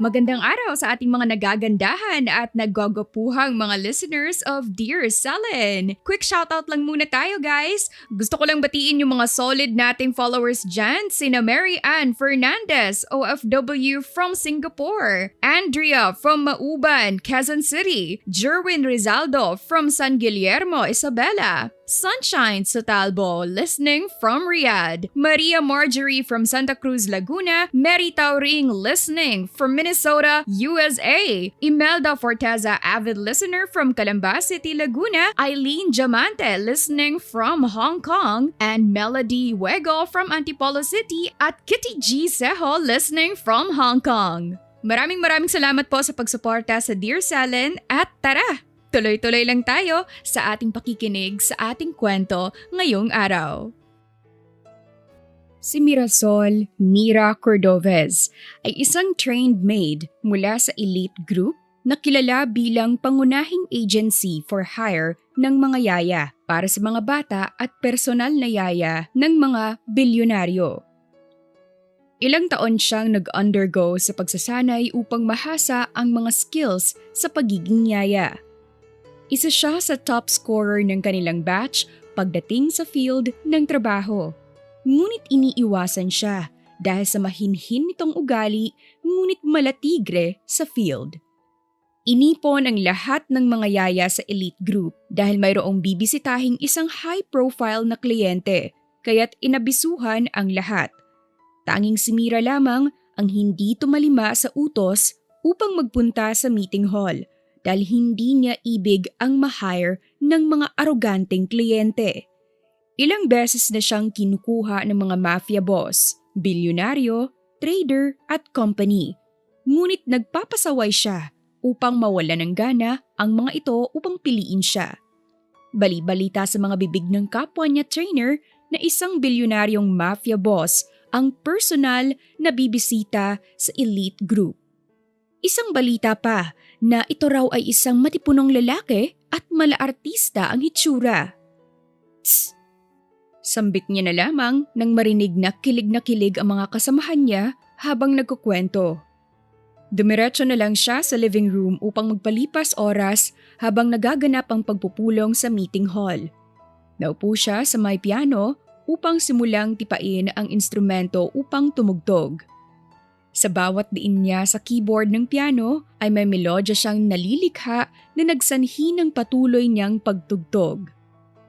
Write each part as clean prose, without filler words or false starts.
Magandang araw sa ating mga nagagandahan at naggogopuhang mga listeners of Dear Selen. Quick shoutout lang muna tayo guys. Gusto ko lang batiin yung mga solid nating followers dyan, sina Mary Ann Fernandez, OFW from Singapore, Andrea from Mauban, Quezon City, Jerwin Rizaldo from San Guillermo, Isabela, Sunshine Sotalbo, listening from Riyadh, Maria Marjorie from Santa Cruz, Laguna, Mary Tauring, listening from Minnesota, USA, Imelda Forteza, avid listener from Calamba City, Laguna, Eileen Diamante, listening from Hong Kong, and Melody Wego from Antipolo City, at Kitty G. Seho, listening from Hong Kong. Maraming salamat po sa pagsuporta sa Dear Selen at tara! Tuloy-tuloy lang tayo sa ating pakikinig sa ating kwento ngayong araw. Si Mirasol Mira Cordovez ay isang trained maid mula sa elite group na kilala bilang pangunahing agency for hire ng mga yaya para sa mga bata at personal na yaya ng mga bilyonaryo. Ilang taon siyang nag-undergo sa pagsasanay upang mahasa ang mga skills sa pagiging yaya. Isa siya sa top scorer ng kanilang batch pagdating sa field ng trabaho. Ngunit iniiwasan siya dahil sa mahinhin nitong ugali ngunit malatigre sa field. Inipon ang lahat ng mga yaya sa elite group dahil mayroong bibisitahing isang high-profile na kliyente kaya't inabisuhan ang lahat. Tanging si Mira lamang ang hindi tumalima sa utos upang magpunta sa meeting hall dahil hindi niya ibig ang ma-hire ng mga aroganteng kliyente. Ilang beses na siyang kinukuha ng mga mafia boss, bilyonaryo, trader at company. Ngunit nagpapasaway siya upang mawala ng gana ang mga ito upang piliin siya. Bali-balita sa mga bibig ng kapwa niya trainer na isang bilyonaryong mafia boss ang personal na bibisita sa elite group. Isang balita pa na ito raw ay isang matipunong lalaki at malaartista ang hitsura. Tss! Sambit niya na lamang nang marinig na kilig ang mga kasamahan niya habang nagkukwento. Dumiretso na lang siya sa living room upang magpalipas oras habang nagaganap ang pagpupulong sa meeting hall. Naupo siya sa may piano upang simulang tipain ang instrumento upang tumugtog. Sa bawat diin niya sa keyboard ng piano ay may melodya siyang nalilikha na nagsanhi ng patuloy niyang pagtugtog.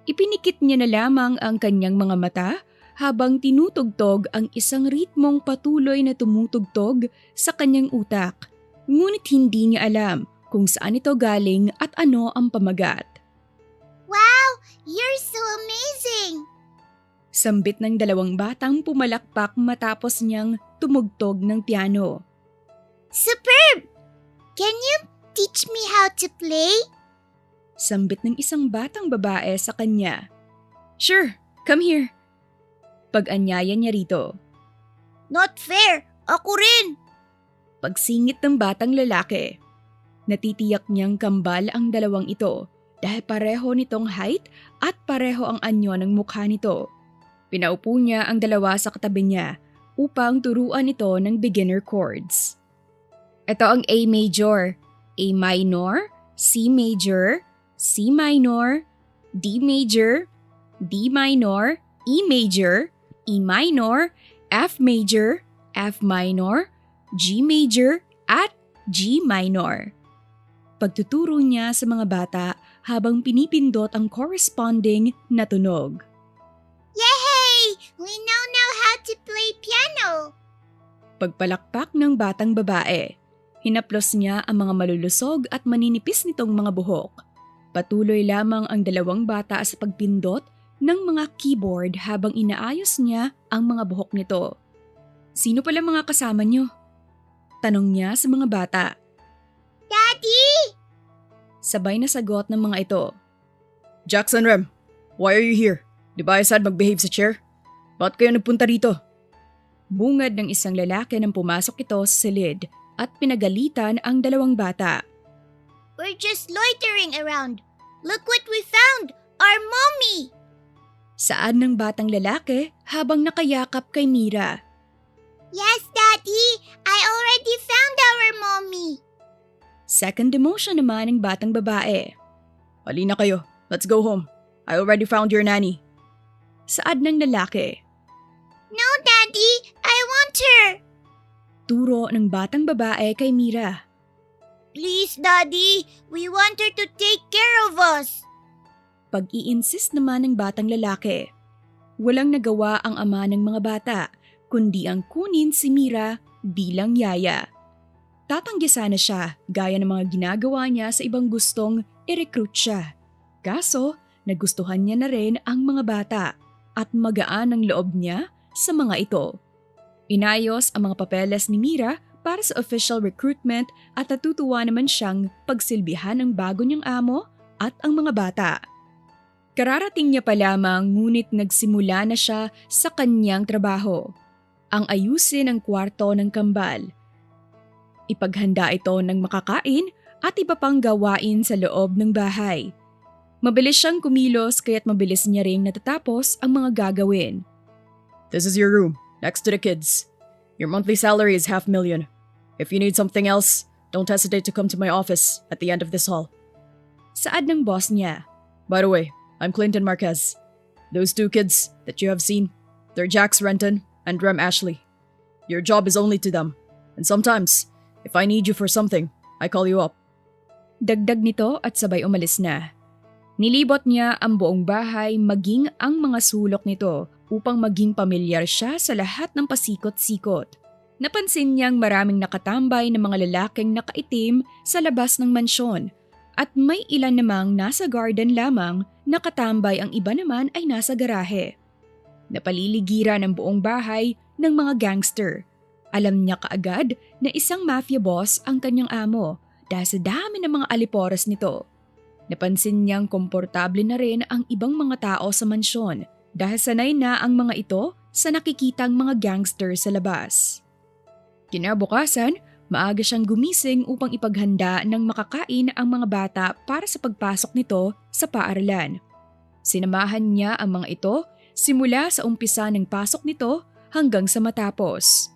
Ipinikit niya na lamang ang kanyang mga mata habang tinutugtog ang isang ritmong patuloy na tumutugtog sa kanyang utak. Ngunit hindi niya alam kung saan ito galing at ano ang pamagat. Wow! You're so amazing! Sambit ng dalawang batang pumalakpak matapos niyang tumugtog ng piano. Superb! Can you teach me how to play? Sambit ng isang batang babae sa kanya. Sure, come here. Pag-anyaya niya rito. Not fair! Ako rin! Pagsingit ng batang lalaki. Natitiyak niyang kambal ang dalawang ito dahil pareho nitong height at pareho ang anyo ng mukha nito. Pinaupo niya ang dalawa sa katabi niya upang turuan ito ng beginner chords. Ito ang A major, A minor, C major, C minor, D major, D minor, E major, E minor, F major, F minor, G major, at G minor. Pagtuturo niya sa mga bata habang pinipindot ang corresponding na tunog. Yay! We know how to play piano! Pagpalakpak ng batang babae, hinaplos niya ang mga malulusog at maninipis nitong mga buhok. Patuloy lamang ang dalawang bata sa pagpindot ng mga keyboard habang inaayos niya ang mga buhok nito. Sino pala mga kasama niyo? Tanong niya sa mga bata. Daddy! Sabay na sagot ng mga ito. Jackson Rem, why are you here? Di ba I said mag-behave sa chair? Bakit kayo nagpunta rito? Bungad ng isang lalaki nang pumasok ito sa silid at pinagalitan ang dalawang bata. We're just loitering around. Look what we found! Our mommy! Saan ng batang lalaki habang nakayakap kay Mira. Yes, Dad. Daddy, I already found our mommy. Second demotion naman ng batang babae. Halina kayo, let's go home. I already found your nanny. Saad ng lalaki. No, Daddy, I want her. Turo ng batang babae kay Mira. Please, Daddy, we want her to take care of us. Pag-i-insist naman ng batang lalaki. Walang nagawa ang ama ng mga bata, kundi ang kunin si Mira bilang yaya. Tatanggi sana siya gaya ng mga ginagawa niya sa ibang gustong i-recruit siya. Kaso, nagustuhan niya na rin ang mga bata at magaan ang loob niya sa mga ito. Inayos ang mga papeles ni Mira para sa official recruitment at natutuwa naman siyang pagsilbihan ng bago niyang amo at ang mga bata. Kararating niya pa lamang ngunit nagsimula na siya sa kanyang trabaho. Ang ayusin ang kwarto ng kambal. Ipaghanda ito ng makakain at iba pang gawain sa loob ng bahay. Mabilis siyang kumilos kaya't mabilis niya ring natatapos ang mga gagawin. This is your room, next to the kids. Your monthly salary is $500,000. If you need something else, don't hesitate to come to my office at the end of this hall. Saad ng boss niya. By the way, I'm Clinton Marquez. Those two kids that you have seen, they're Jax Renton and Rem Ashley. Your job is only to them. And sometimes, if I need you for something, I call you up. Dagdag nito at sabay umalis na. Nilibot niya ang buong bahay maging ang mga sulok nito upang maging pamilyar siya sa lahat ng pasikot-sikot. Napansin niyang maraming nakatambay na mga lalaking nakaitim sa labas ng mansyon at may ilan namang nasa garden lamang, nakatambay ang iba naman ay nasa garahe. Napaliligiran ang buong bahay ng mga gangster. Alam niya kaagad na isang mafia boss ang kanyang amo dahil sa dami ng mga aliporas nito. Napansin niyang komportable na rin ang ibang mga tao sa mansyon dahil sanay na ang mga ito sa nakikitang mga gangster sa labas. Kinabukasan, maaga siyang gumising upang ipaghanda ng makakain ang mga bata para sa pagpasok nito sa paaralan. Sinamahan niya ang mga ito simula sa umpisa ng pasok nito hanggang sa matapos.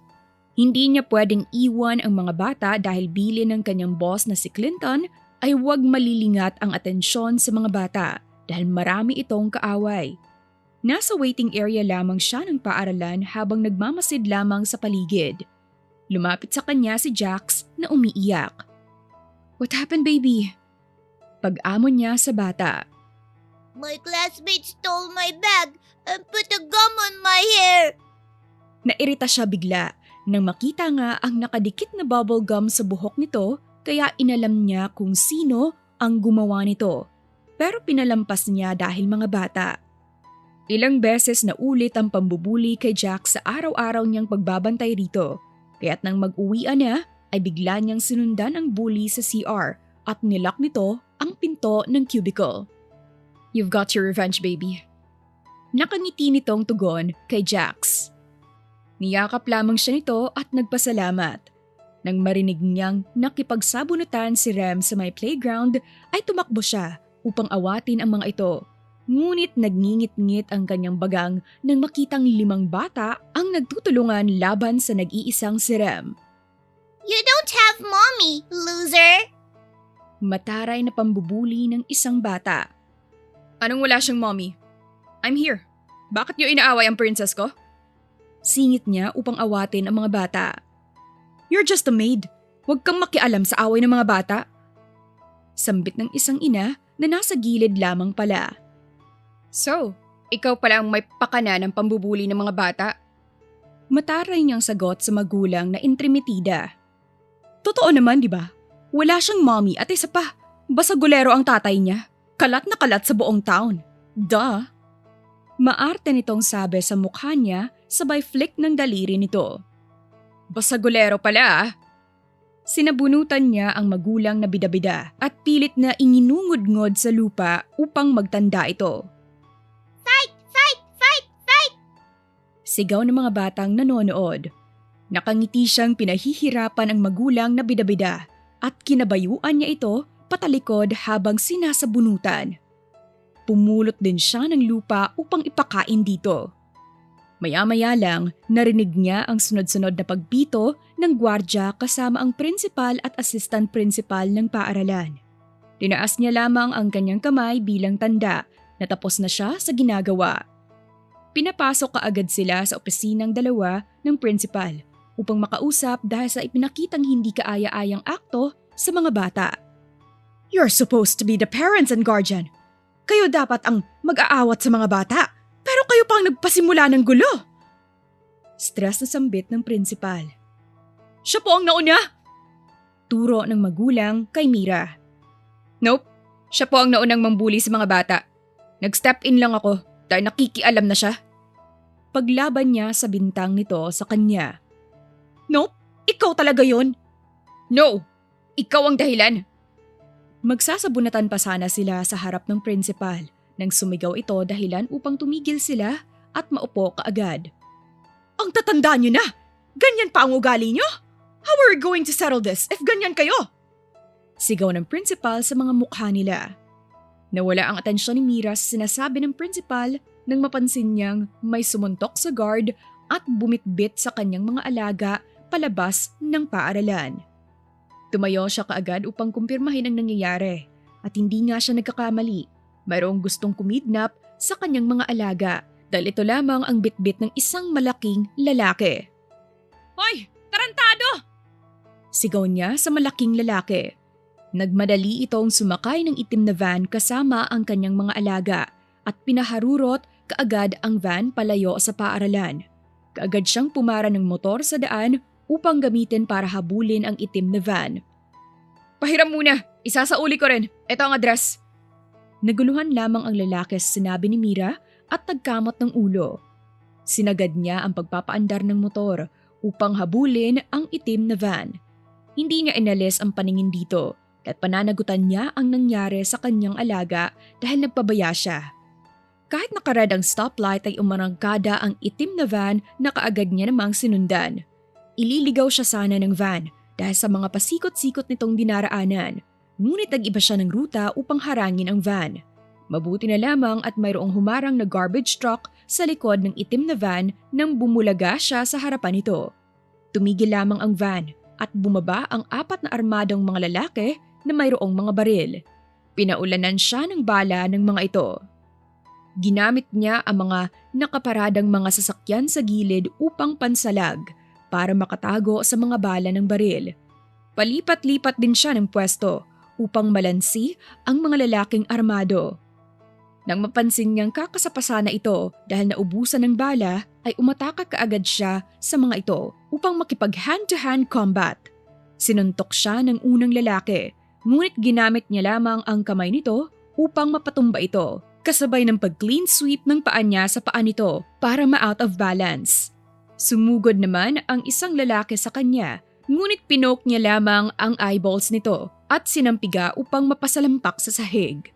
Hindi niya pwedeng iwan ang mga bata dahil bilin ng kanyang boss na si Clinton ay huwag malilingat ang atensyon sa mga bata dahil marami itong kaaway. Nasa waiting area lamang siya ng paaralan habang nagmamasid lamang sa paligid. Lumapit sa kanya si Jax na umiiyak. What happened, baby? Pag-amon niya sa bata. My classmate stole my bag and put a gum on my hair. Nairita siya bigla nang makita nga ang nakadikit na bubble gum sa buhok nito kaya inalam niya kung sino ang gumawa nito. Pero pinalampas niya dahil mga bata. Ilang beses na ulit ang pambubuli kay Jax sa araw-araw niyang pagbabantay rito. Kaya't nang mag-uwian niya ay bigla niyang sinundan ang bully sa CR at nilak nito ang pinto ng cubicle. You've got your revenge, baby. Nakangiti nitong tugon kay Jax. Niyakap lamang siya nito at nagpasalamat. Nang marinig niyang nakipagsabunutan si Rem sa may playground ay tumakbo siya upang awatin ang mga ito. Ngunit nagngingit-ngit ang kanyang bagang nang makitang 5 bata ang nagtutulungan laban sa nag-iisang si Rem. You don't have mommy, loser! Mataray na pambubuli ng isang bata. Anong wala siyang mommy? I'm here. Bakit niyo inaaway ang princess ko? Singit niya upang awatin ang mga bata. You're just a maid. Huwag kang makialam sa away ng mga bata. Sambit ng isang ina na nasa gilid lamang pala. So, ikaw pala ang may pakana ng pambubuli ng mga bata? Mataray niyang sagot sa magulang na intrimitida. Totoo naman, di ba? Wala siyang mommy at isa pa, basagulero ang tatay niya. Kalat na kalat sa buong town. Duh! Maarte nitong sabi sa mukha niya sabay flick ng daliri nito. Basagulero pala ah. Sinabunutan niya ang magulang na bida-bida at pilit na inginungod-ngod sa lupa upang magtanda ito. Fight! Fight! Fight! Fight! Sigaw ng mga batang nanonood. Nakangiti siyang pinahihirapan ang magulang na bida-bida at kinabayuan niya ito patalikod habang sinasabunutan. Pumulot din siya ng lupa upang ipakain dito. Maya-maya lang, narinig niya ang sunod-sunod na pagpito ng gwardya kasama ang principal at assistant principal ng paaralan. Tinaas niya lamang ang kanyang kamay bilang tanda na tapos na siya sa ginagawa. Pinapasok kaagad sila sa opisinang dalawa ng principal upang makausap dahil sa ipinakitang hindi kaaya-ayang akto sa mga bata. "You're supposed to be the parents and guardian. Kayo dapat ang mag-aawat sa mga bata. Pero kayo pang nagpasimula ng gulo." Stress na sambit ng principal. "Siya po ang nauna!" Turo ng magulang kay Mira. "Nope, siya po ang naunang mambuli sa mga bata. Nag-step in lang ako dahil nakikialam na siya." Paglaban niya sa bintang nito sa kanya. "Nope, ikaw talaga yon." "No, ikaw ang dahilan." Magsasabunatan pa sana sila sa harap ng principal nang sumigaw ito dahilan upang tumigil sila at maupo kaagad. "Ang tatanda niyo na! Ganyan pa ang ugali niyo? How are we going to settle this if ganyan kayo?" Sigaw ng principal sa mga mukha nila. Nawala ang atensyon ni Mira sa sinasabi ng principal nang mapansin niyang may sumuntok sa guard at bumitbit sa kanyang mga alaga palabas ng paaralan. Tumayo siya kaagad upang kumpirmahin ang nangyayari at hindi nga siya nagkakamali. Mayroong gustong kumidnap sa kanyang mga alaga dahil ito lamang ang bitbit ng isang malaking lalaki. "Hoy! Tarantado!" Sigaw niya sa malaking lalaki. Nagmadali itong sumakay ng itim na van kasama ang kanyang mga alaga at pinaharurot kaagad ang van palayo sa paaralan. Kaagad siyang pumara ng motor sa daan upang gamitin para habulin ang itim na van. "Pahiram muna! Isasauli ko rin! Ito ang address!" Naguluhan lamang ang lalaki sa sinabi ni Mira at nagkamot ng ulo. Sinagad niya ang pagpapaandar ng motor upang habulin ang itim na van. Hindi niya inalis ang paningin dito at pananagutan niya ang nangyari sa kanyang alaga dahil nagpabaya siya. Kahit nakarad ang stoplight ay umarangkada ang itim na van na kaagad niya namang sinundan. Ililigaw siya sana ng van dahil sa mga pasikot-sikot nitong dinaraanan. Ngunit nag-iba siya ng ruta upang harangin ang van. Mabuti na lamang at mayroong humarang na garbage truck sa likod ng itim na van nang bumulaga siya sa harapan nito. Tumigil lamang ang van at bumaba ang 4 na armadong mga lalaki na mayroong mga baril. Pinaulanan siya ng bala ng mga ito. Ginamit niya ang mga nakaparadang mga sasakyan sa gilid upang pansalag para makatago sa mga bala ng baril. Palipat-lipat din siya ng pwesto upang malansi ang mga lalaking armado. Nang mapansin niyang kakasapasa na ito dahil naubusan ng bala, ay umataka kaagad siya sa mga ito upang makipag hand-to-hand combat. Sinuntok siya ng unang lalaki, ngunit ginamit niya lamang ang kamay nito upang mapatumba ito, kasabay ng pag-clean sweep ng paa niya sa paa nito para ma-out of balance. Sumugod naman ang isang lalaki sa kanya, ngunit pinoke niya lamang ang eyeballs nito at sinampiga upang mapasalampak sa sahig.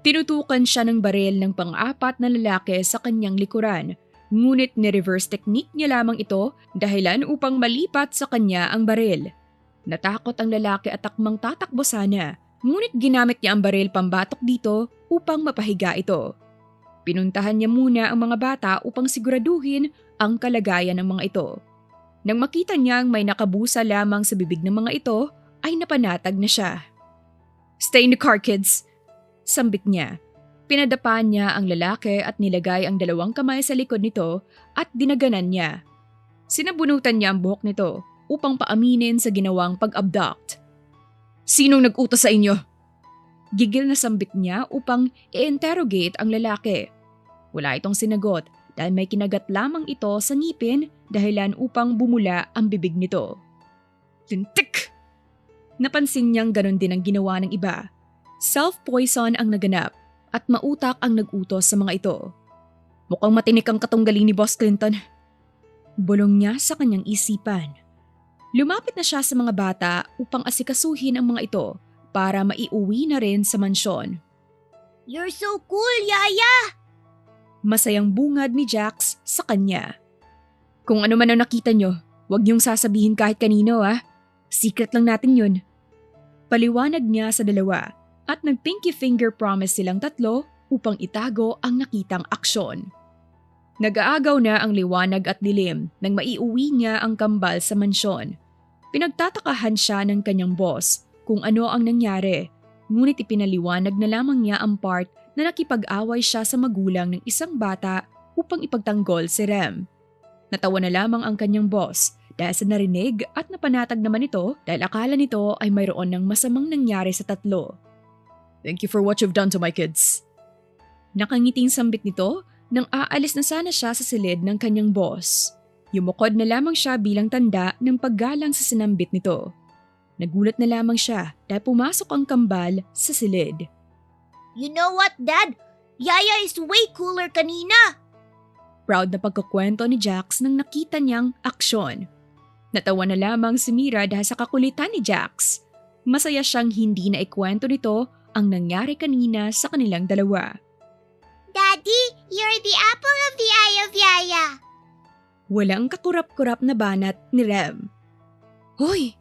Tinutukan siya ng baril ng pang-4 na lalaki sa kanyang likuran, ngunit ni-reverse technique niya lamang ito dahilan upang malipat sa kanya ang baril. Natakot ang lalaki at takmang tatakbo sana, ngunit ginamit niya ang baril pambatok dito upang mapahiga ito. Pinuntahan niya muna ang mga bata upang siguraduhin ang kalagayan ng mga ito. Nang makita niyang may nakabusa lamang sa bibig ng mga ito, ay napanatag na siya. "Stay in the car, kids!" Sambit niya. Pinadapa niya ang lalaki at nilagay ang 2 kamay sa likod nito at dinaganan niya. Sinabunutan niya ang buhok nito upang paaminin sa ginawang pag-abduct. "Sinong nag-utos sa inyo?" Gigil na sambit niya upang i-interrogate ang lalaki. Wala itong sinagot dahil may kinagat lamang ito sa ngipin dahilan upang bumula ang bibig nito. "Lintik!" Napansin niyang ganon din ang ginawa ng iba. Self-poison ang naganap at mautak ang nag-utos sa mga ito. "Mukhang matinik ang katunggali ni Boss Clinton." Bulong niya sa kanyang isipan. Lumapit na siya sa mga bata upang asikasuhin ang mga ito para maiuwi na rin sa mansyon. "You're so cool, Yaya!" Masayang bungad ni Jax sa kanya. "Kung ano man ang nakita nyo, huwag niyong sasabihin kahit kanino Secret lang natin yun." Paliwanag niya sa dalawa at nag-pinky finger promise silang tatlo upang itago ang nakitang aksyon. Nag-aagaw na ang liwanag at dilim nang maiuwi niya ang kambal sa mansyon. Pinagtatakahan siya ng kanyang boss kung ano ang nangyari, ngunit ipinaliwanag na lamang niya ang part na nakipag-away siya sa magulang ng isang bata upang ipagtanggol si Rem. Natawa na lamang ang kanyang boss dahil sa narinig at napanatag naman ito dahil akala nito ay mayroon ng masamang nangyari sa tatlo. "Thank you for what you've done to my kids." Nakangiting sambit nito nang aalis na sana siya sa silid ng kanyang boss. Yumukod na lamang siya bilang tanda ng paggalang sa sinambit nito. Nagulat na lamang siya dahil pumasok ang kambal sa silid. You know what, Dad? Yaya is way cooler kanina. Proud na pagkukwento ni Jax nang nakita niyang aksyon. Natawa na lamang si Mira dahil sa kakulitan ni Jax. Masaya siyang hindi na ikwento nito ang nangyari kanina sa kanilang dalawa. Daddy, you're the apple of the eye of Yaya. Walang kakurap-kurap na banat ni Rem. Hoy!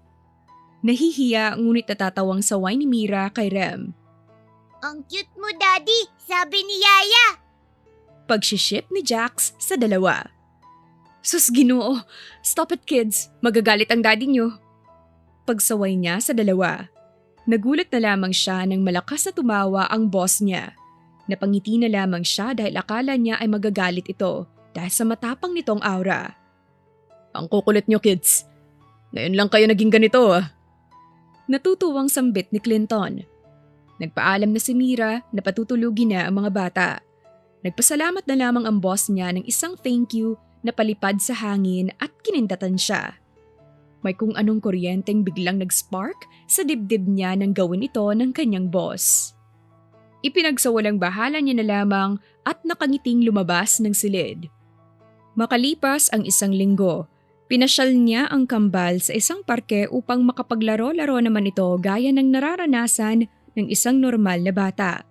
Nahihiya ngunit natatawang saway ni Mira kay Rem. Ang cute mo, Daddy, sabi ni Yaya. Pagsiship ni Jax sa dalawa. Sus Ginoo, stop it kids, magagalit ang daddy niyo. Pagsaway niya sa dalawa. Nagulat na lamang siya nang malakas na tumawa ang boss niya. Napangiti na lamang siya dahil akala niya ay magagalit ito dahil sa matapang nitong aura. Ang kukulit niyo kids. Ngayon lang kayo naging ganito ah. Natutuwang sambit ni Clinton. Nagpaalam na si Mira na patutulugin na ang mga bata. Nagpasalamat na lamang ang boss niya ng isang thank you na palipad sa hangin at kinindatan siya. May kung anong kuryenteng biglang nag-spark sa dibdib niya nang gawin ito ng kanyang boss. Ipinagsawalang bahala niya na lamang at nakangiting lumabas ng silid. Makalipas ang isang linggo, pinasyal niya ang kambal sa isang parke upang makapaglaro-laro naman ito gaya ng nararanasan ng isang normal na bata.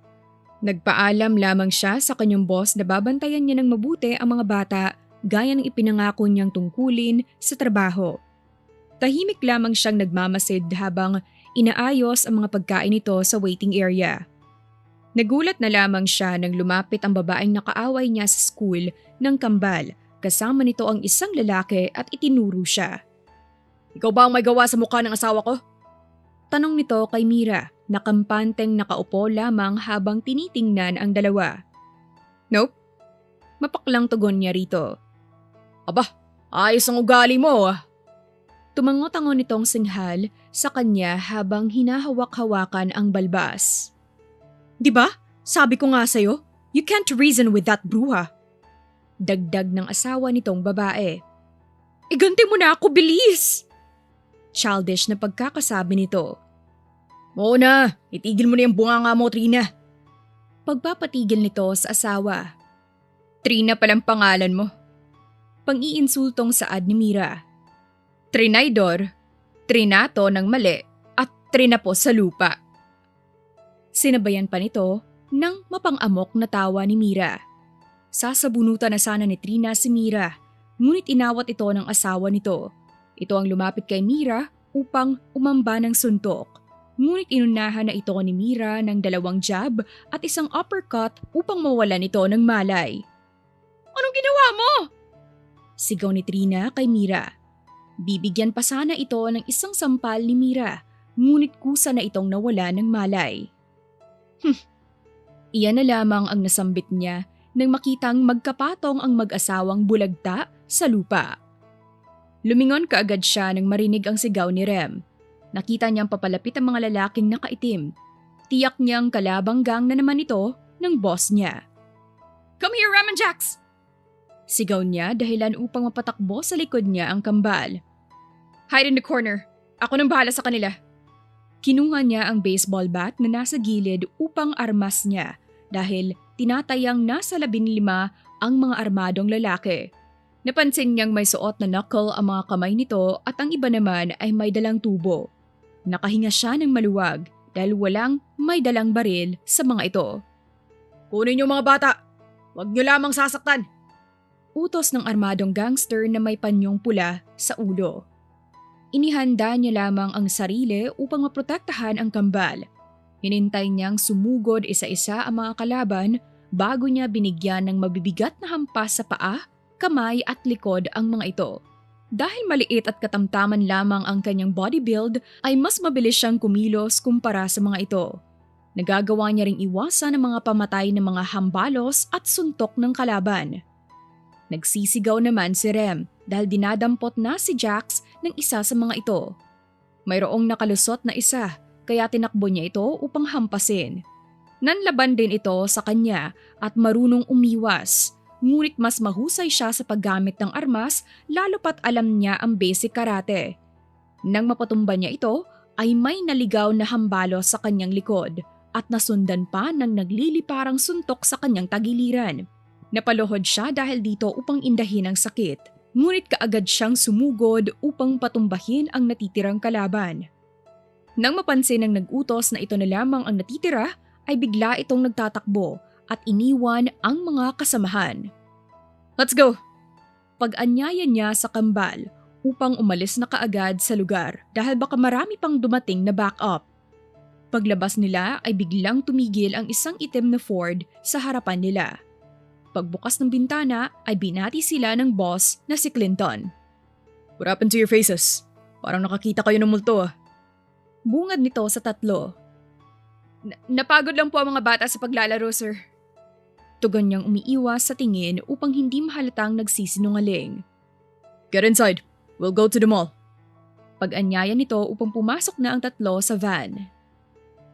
Nagpaalam lamang siya sa kanyang boss na babantayan niya ng mabuti ang mga bata gaya ng ipinangako niyang tungkulin sa trabaho. Tahimik lamang siyang nagmamasid habang inaayos ang mga pagkain nito sa waiting area. Nagulat na lamang siya nang lumapit ang babaeng nakaaway niya sa school ng kambal. Kasama nito ang isang lalaki at itinuro siya. "Ikaw ba ang may gawa sa mukha ng asawa ko?" Tanong nito kay Mira, na kampanteng nakaupo lamang habang tinitingnan ang dalawa. "Nope." Mapaklang tugon niya rito. "Aba, ayos ang ugali mo ah." Tumango-tango nitong singhal sa kanya habang hinahawak-hawakan ang balbas. "Diba? Sabi ko nga sa'yo, you can't reason with that bruha." Dagdag ng asawa nitong babae. "Iganti mo na ako, bilis!" Childish na pagkakasabi nito. "Oo na, itigil mo na yung bunganga mo, Trina." Pagpapatigil nito sa asawa. "Trina palang pangalan mo." Pang-iinsultong saad ni Mira. "Trinaydor, trinato ng mali, at trinapo sa lupa." Sinabayan pa nito ng mapang-amok na tawa ni Mira. Sasabunutan na sana ni Trina si Mira, ngunit inawat ito ng asawa nito. Ito ang lumapit kay Mira upang umamba ng suntok. Ngunit inunahan na ito ni Mira ng 2 jab at isang uppercut upang mawalan ito ng malay. "Anong ginawa mo?" Sigaw ni Trina kay Mira. Bibigyan pa sana ito ng isang sampal ni Mira, ngunit kusa na itong nawala ng malay. Iyan na lamang ang nasambit niya nang makitang magkapatong ang mag-asawang bulagta sa lupa. Lumingon kaagad siya nang marinig ang sigaw ni Rem. Nakita niyang papalapit ang mga lalaking nakaitim. Tiyak niyang kalabanggang na naman ito ng boss niya. "Come here, Rem and Jax!" Sigaw niya dahilan upang mapatakbo sa likod niya ang kambal. "Hide in the corner. Ako nang bahala sa kanila." Kinuha niya ang baseball bat na nasa gilid upang armas niya dahil tinatayang nasa 15 ang mga armadong lalaki. Napansin niyang may suot na knuckle ang mga kamay nito at ang iba naman ay may dalang tubo. Nakahinga siya ng maluwag dahil walang may dalang baril sa mga ito. "Kunin niyo mga bata! Huwag niyo lamang sasaktan!" Utos ng armadong gangster na may panyong pula sa ulo. Inihanda niya lamang ang sarili upang maprotektahan ang kambal. Hinintay niyang sumugod isa-isa ang mga kalaban bago niya binigyan ng mabibigat na hampas sa paa, kamay at likod ang mga ito. Dahil maliit at katamtaman lamang ang kanyang body build, ay mas mabilis siyang kumilos kumpara sa mga ito. Nagagawa niya ring iwasan ang mga pamatay ng mga hambalos at suntok ng kalaban. Nagsisigaw naman si Rem dahil dinadampot na si Jax ng isa sa mga ito. Mayroong nakalusot na isa kaya tinakbo niya ito upang hampasin. Nanlaban din ito sa kanya at marunong umiwas, ngunit mas mahusay siya sa paggamit ng armas lalo pat alam niya ang basic karate. Nang mapatumba niya ito ay may naligaw na hambalos sa kanyang likod at nasundan pa ng nagliliparang suntok sa kanyang tagiliran. Napaluhod siya dahil dito upang indahin ang sakit, ngunit kaagad siyang sumugod upang patumbahin ang natitirang kalaban. Nang mapansin ng nag-utos na ito na lamang ang natitira, ay bigla itong nagtatakbo at iniwan ang mga kasamahan. "Let's go!" Pag-anyaya niya sa kambal upang umalis na kaagad sa lugar dahil baka marami pang dumating na backup. Paglabas nila ay biglang tumigil ang isang itim na Ford sa harapan nila. Pagbukas ng bintana ay binati sila ng boss na si Clinton. "What happened to your faces? Parang nakakita kayo ng multo ah." Bungad nito sa tatlo. Napagod lang po ang mga bata sa paglalaro, sir." Tugon niyang umiiwas sa tingin upang hindi mahalatang nagsisinungaling. "Get inside. We'll go to the mall." Pag-anyaya nito upang pumasok na ang tatlo sa van.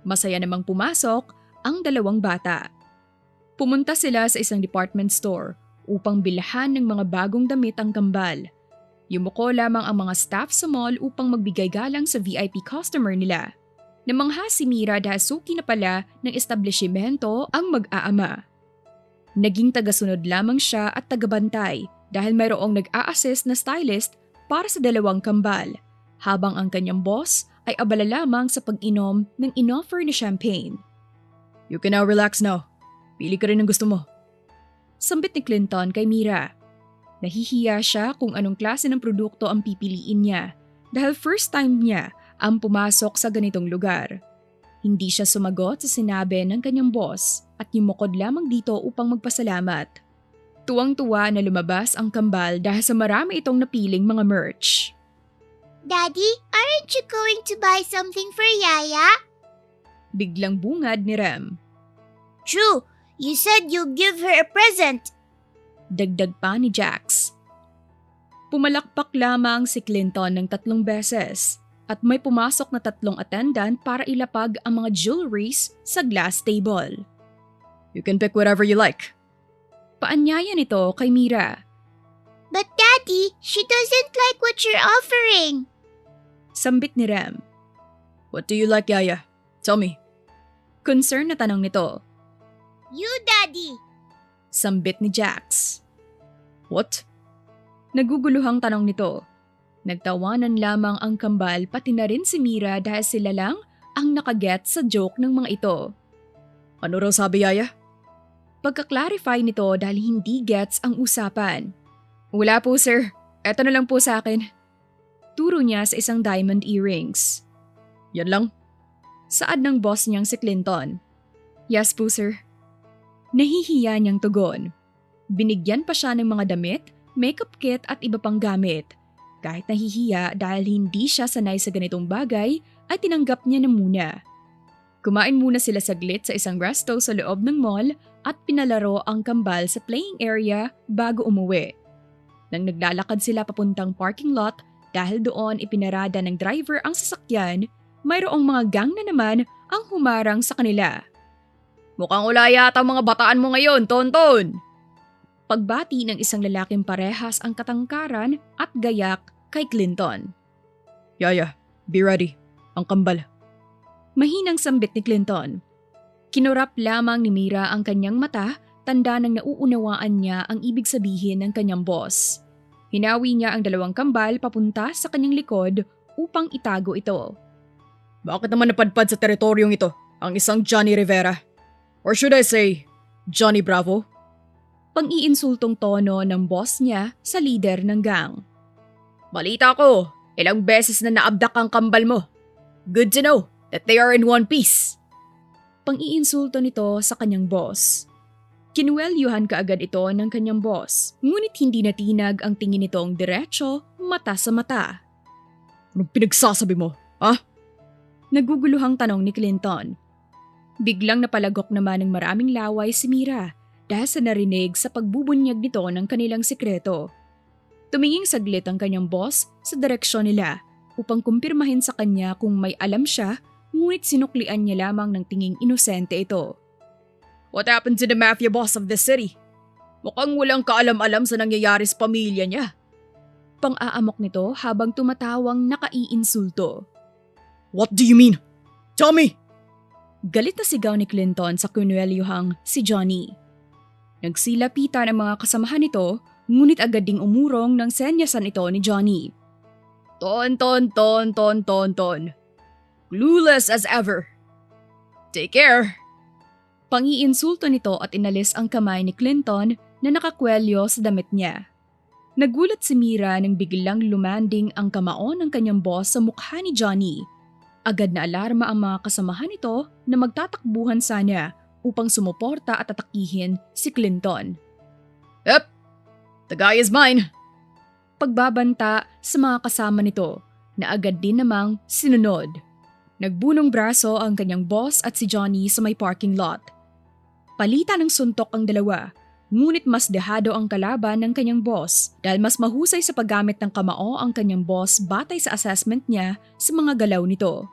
Masaya namang pumasok ang dalawang bata. Pumunta sila sa isang department store upang bilhan ng mga bagong damit ang kambal. Yumuko lamang ang mga staff sa mall upang magbigay galang sa VIP customer nila. Namangha si Mira dahil suki na pala ng establishmento ang mag-aama. Naging tagasunod lamang siya at tagabantay dahil mayroong nag-a-assist na stylist para sa dalawang kambal, habang ang kanyang boss ay abala lamang sa pag-inom ng inoffer na champagne. "You can now relax now. Pili ka rin ng gusto mo." Sambit ni Clinton kay Mira. Nahihiya siya kung anong klase ng produkto ang pipiliin niya dahil first time niya ang pumasok sa ganitong lugar. Hindi siya sumagot sa sinabi ng kanyang boss at yumukod lamang dito upang magpasalamat. Tuwang-tuwa na lumabas ang kambal dahil sa marami itong napiling mga merch. Daddy, aren't you going to buy something for Yaya? Biglang bungad ni Rem. True, you said you'll give her a present. Dagdag pa ni Jax. Pumalakpak lamang si Clinton ng 3 beses at may pumasok na 3 attendant para ilapag ang mga jewelries sa glass table. "You can pick whatever you like." Paanyaya nito kay Mira. But Daddy, she doesn't like what you're offering. Sambit ni Rem. "What do you like, Yaya? Tell me." Concern na tanong nito. You, Daddy. Sambit ni Jax. "What?" Naguguluhang tanong nito. Nagtawanan lamang ang kambal pati na rin si Mira dahil sila lang ang nakaget sa joke ng mga ito. "Ano raw sabi, Yaya?" Pagka-clarify nito dahil hindi gets ang usapan. "Wala po, sir. Eto na lang po sa akin." Turo niya sa isang diamond earrings. "Yan lang?" Saad ng boss niyang si Clinton. "Yes po, sir." Nahihiya niyang tugon. Binigyan pa siya ng mga damit, makeup kit at iba pang gamit. Kahit nahihiya dahil hindi siya sanay sa ganitong bagay, ay tinanggap niya na muna. Kumain muna sila saglit sa isang resto sa loob ng mall at pinalaro ang kambal sa playing area bago umuwi. Nang naglalakad sila papuntang parking lot dahil doon ipinarada ng driver ang sasakyan, mayroong mga gang na naman ang humarang sa kanila. "Mukhang wala yata mga bataan mo ngayon, Tonton!" Pagbati ng isang lalaking parehas ang katangkaran at gayak kay Clinton. "Yaya, be ready. Ang kambal." Mahinang sambit ni Clinton. Kinurap lamang ni Mira ang kanyang mata, tanda ng nauunawaan niya ang ibig sabihin ng kanyang boss. Hinawi niya ang 2 kambal papunta sa kanyang likod upang itago ito. "Bakit naman napadpad sa teritoryong ito ang isang Johnny Rivera? Or should I say, Johnny Bravo?" Pang-iinsultong tono ng boss niya sa leader ng gang. "Balita ko, ilang beses na naabdak ang kambal mo. Good to know that they are in one piece." Pang-iinsulto nito sa kanyang boss. Kinuwelyuhan kaagad ito ng kanyang boss, ngunit hindi natinag ang tingin nitong diretso, mata sa mata. Anong pinagsasabi mo? Naguguluhang tanong ni Clinton. Biglang napalagok naman ng maraming laway si Mira dahil sa narinig sa pagbubunyag nito ng kanilang sikreto. Tuminging saglit ang kanyang boss sa direksyon nila upang kumpirmahin sa kanya kung may alam siya, ngunit sinuklian niya lamang ng tinging inosente ito. What happened to the mafia boss of the city? Mukhang walang kaalam-alam sa nangyayari sa pamilya niya. Pang-aamok nito habang tumatawang nakaiinsulto. What do you mean? Tell me! Galit na sigaw ni Clinton sa kunwelyuhang si Johnny. Nagsilapitan ang mga kasamahan nito, ngunit agad ding umurong ng senyasan ito ni Johnny. Ton. Clueless as ever. Take care! Pangiinsulto nito at inalis ang kamay ni Clinton na nakakwelyo sa damit niya. Nagulat si Mira nang biglang lumanding ang kamao ng kanyang boss sa mukha ni Johnny. Agad na alarma ang mga kasamahan nito na magtatakbuhan sana upang sumuporta at atakihin si Clinton. Yep, the guy is mine. Pagbabanta sa mga kasama nito na agad din namang sinunod. Nagbunong braso ang kanyang boss at si Johnny sa may parking lot. Palitan ng suntok ang dalawa, ngunit mas dehado ang kalaban ng kanyang boss dahil mas mahusay sa paggamit ng kamao ang kanyang boss batay sa assessment niya sa mga galaw nito.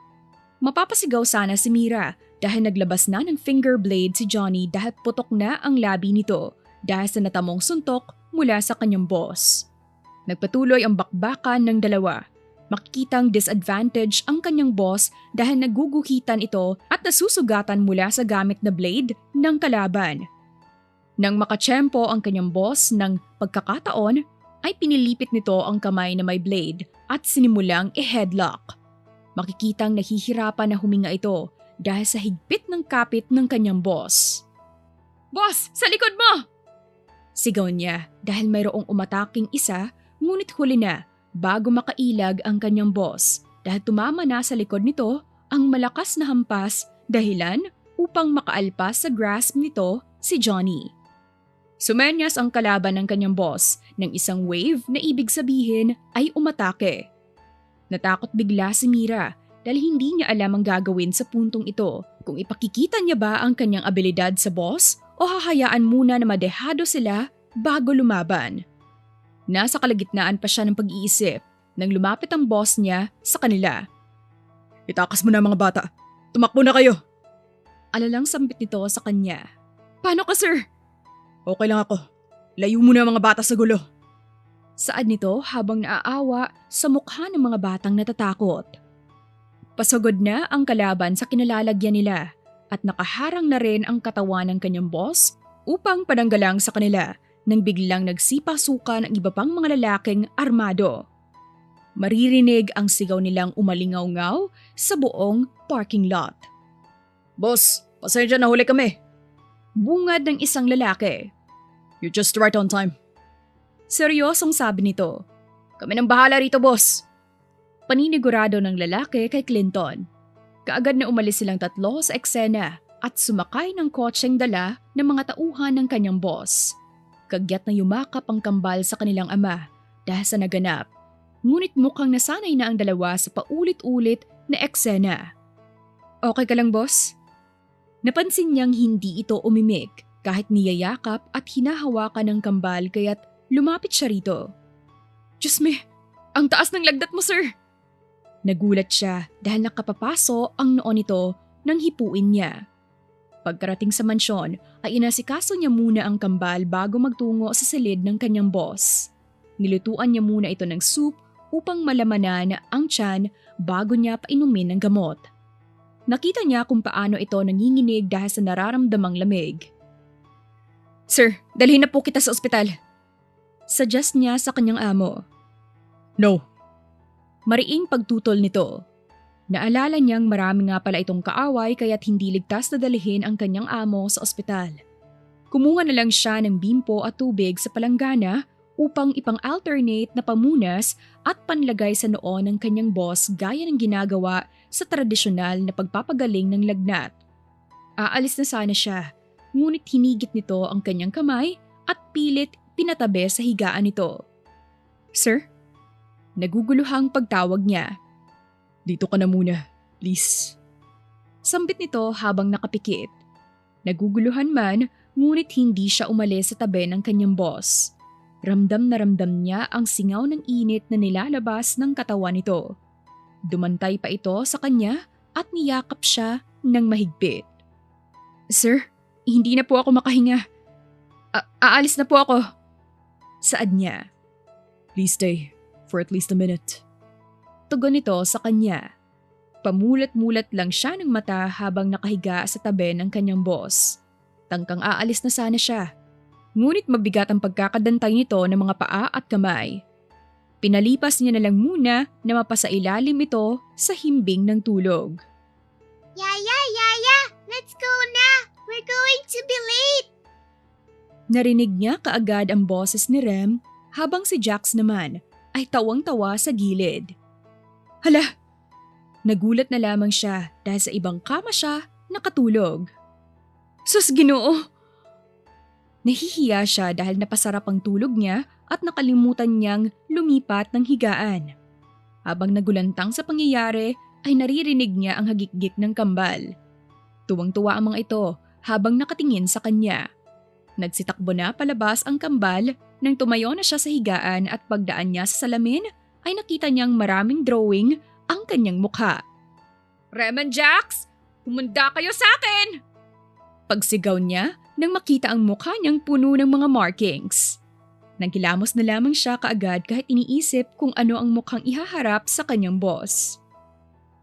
Mapapasigaw sana si Mira dahil naglabas na ng finger blade si Johnny dahil putok na ang labi nito dahil sa natamong suntok mula sa kanyang boss. Nagpatuloy ang bakbakan ng dalawa. Makikitang disadvantage ang kanyang boss dahil naguguhitan ito at nasusugatan mula sa gamit na blade ng kalaban. Nang makatsyempo ang kanyang boss ng pagkakataon, ay pinilipit nito ang kamay na may blade at sinimulang i-headlock. Makikitang nahihirapan na huminga ito dahil sa higpit ng kapit ng kanyang boss. Boss, sa likod mo! Sigaw niya dahil mayroong umataking isa, ngunit huli na bago makailag ang kanyang boss dahil tumama na sa likod nito ang malakas na hampas dahilan upang makaalpas sa grasp nito si Johnny. Sumenyas ang kalaban ng kanyang boss ng isang wave na ibig sabihin ay umatake. Natakot bigla si Mira dahil hindi niya alam ang gagawin sa puntong ito, kung ipakikita niya ba ang kanyang abilidad sa boss o hahayaan muna na madehado sila bago lumaban. Nasa kalagitnaan pa siya ng pag-iisip nang lumapit ang boss niya sa kanila. Itakas mo na mga bata. Tumakbo na kayo. Alalang sambit nito sa kanya. Paano ka, sir? Okay lang ako. Layo mo na mga bata sa gulo. Saad nito habang naaawa sa mukha ng mga batang natatakot. Pasagod na ang kalaban sa kinalalagyan nila at nakaharang na rin ang katawan ng kanyang boss upang pananggalang sa kanila nang biglang nagsipasukan ang iba pang mga lalaking armado. Maririnig ang sigaw nilang umalingaw-ngaw sa buong parking lot. Boss, pasensya na huli kami. Bungad ng isang lalaki. You're just right on time. Seryosong sabi nito. Kami nang bahala rito, boss. Paninigurado ng lalaki kay Clinton. Kaagad na umalis silang tatlo sa eksena at sumakay ng kotseng dala ng mga tauhan ng kanyang boss. Kagyat na yumakap ang kambal sa kanilang ama dahil sa naganap. Ngunit mukhang nasanay na ang dalawa sa paulit-ulit na eksena. Okay ka lang, boss? Napansin niyang hindi ito umimik kahit niyayakap at hinahawakan ng kambal kaya't lumapit siya rito. Diyos me, ang taas ng lagdat mo, sir! Nagulat siya dahil nakapapaso ang noo nito nang hipuin niya. Pagkarating sa mansyon ay inasikaso niya muna ang kambal bago magtungo sa silid ng kanyang boss. Nilutuan niya muna ito ng soup upang malamanan ang tiyan bago niya painumin ng gamot. Nakita niya kung paano ito nanginginig dahil sa nararamdamang lamig. Sir, dalhin na po kita sa ospital. Suggest niya sa kanyang amo. No. Mariing pagtutol nito. Naalala niyang marami nga pala itong kaaway kaya't hindi ligtas na dalhin ang kanyang amo sa ospital. Kumuha na lang siya ng bimpo at tubig sa palanggana upang ipang-alternate na pamunas at panlagay sa noo ng kanyang boss gaya ng ginagawa sa tradisyonal na pagpapagaling ng lagnat. Aalis na sana siya, ngunit hinigit nito ang kanyang kamay at pilit pinatabi sa higaan nito. Sir? Naguguluhang pagtawag niya. Dito ka na muna, please. Sambit nito habang nakapikit. Naguguluhan man, ngunit hindi siya umalis sa tabi ng kanyang boss. Ramdam na ramdam niya ang singaw ng init na nilalabas ng katawan nito. Dumantay pa ito sa kanya at niyakap siya ng mahigpit. Sir, hindi na po ako makahinga. Aalis na po ako. Saad niya. Please stay for at least a minute. Tugon nito sa kanya. Pamulat-mulat lang siya ng mata habang nakahiga sa tabi ng kanyang boss. Tangkang aalis na sana siya. Ngunit mabigat ang pagkakadantay nito ng mga paa at kamay. Pinalipas niya na lang muna na mapasailalim ito sa himbing ng tulog. Yaya, let's go na! We're going to be late! Narinig niya kaagad ang boses ni Rem habang si Jax naman ay tawang-tawa sa gilid. Hala! Nagulat na lamang siya dahil sa ibang kama siya nakatulog. Sus, Ginoo! Nahihiya siya dahil napasarap ang tulog niya at nakalimutan niyang lumipat ng higaan. Habang nagulantang sa pangyayari ay naririnig niya ang hagikgik ng kambal. Tuwang-tuwa ang mga ito habang nakatingin sa kanya. Nagsitakbo na palabas ang kambal nang tumayo na siya sa higaan at pagdaan niya sa salamin ay nakita niyang maraming drawing ang kanyang mukha. Rem and Jax, humanda kayo sa akin! Pagsigaw niya nang makita ang mukha niyang puno ng mga markings. Nagkilamos na lamang siya kaagad kahit iniisip kung ano ang mukhang ihaharap sa kanyang boss.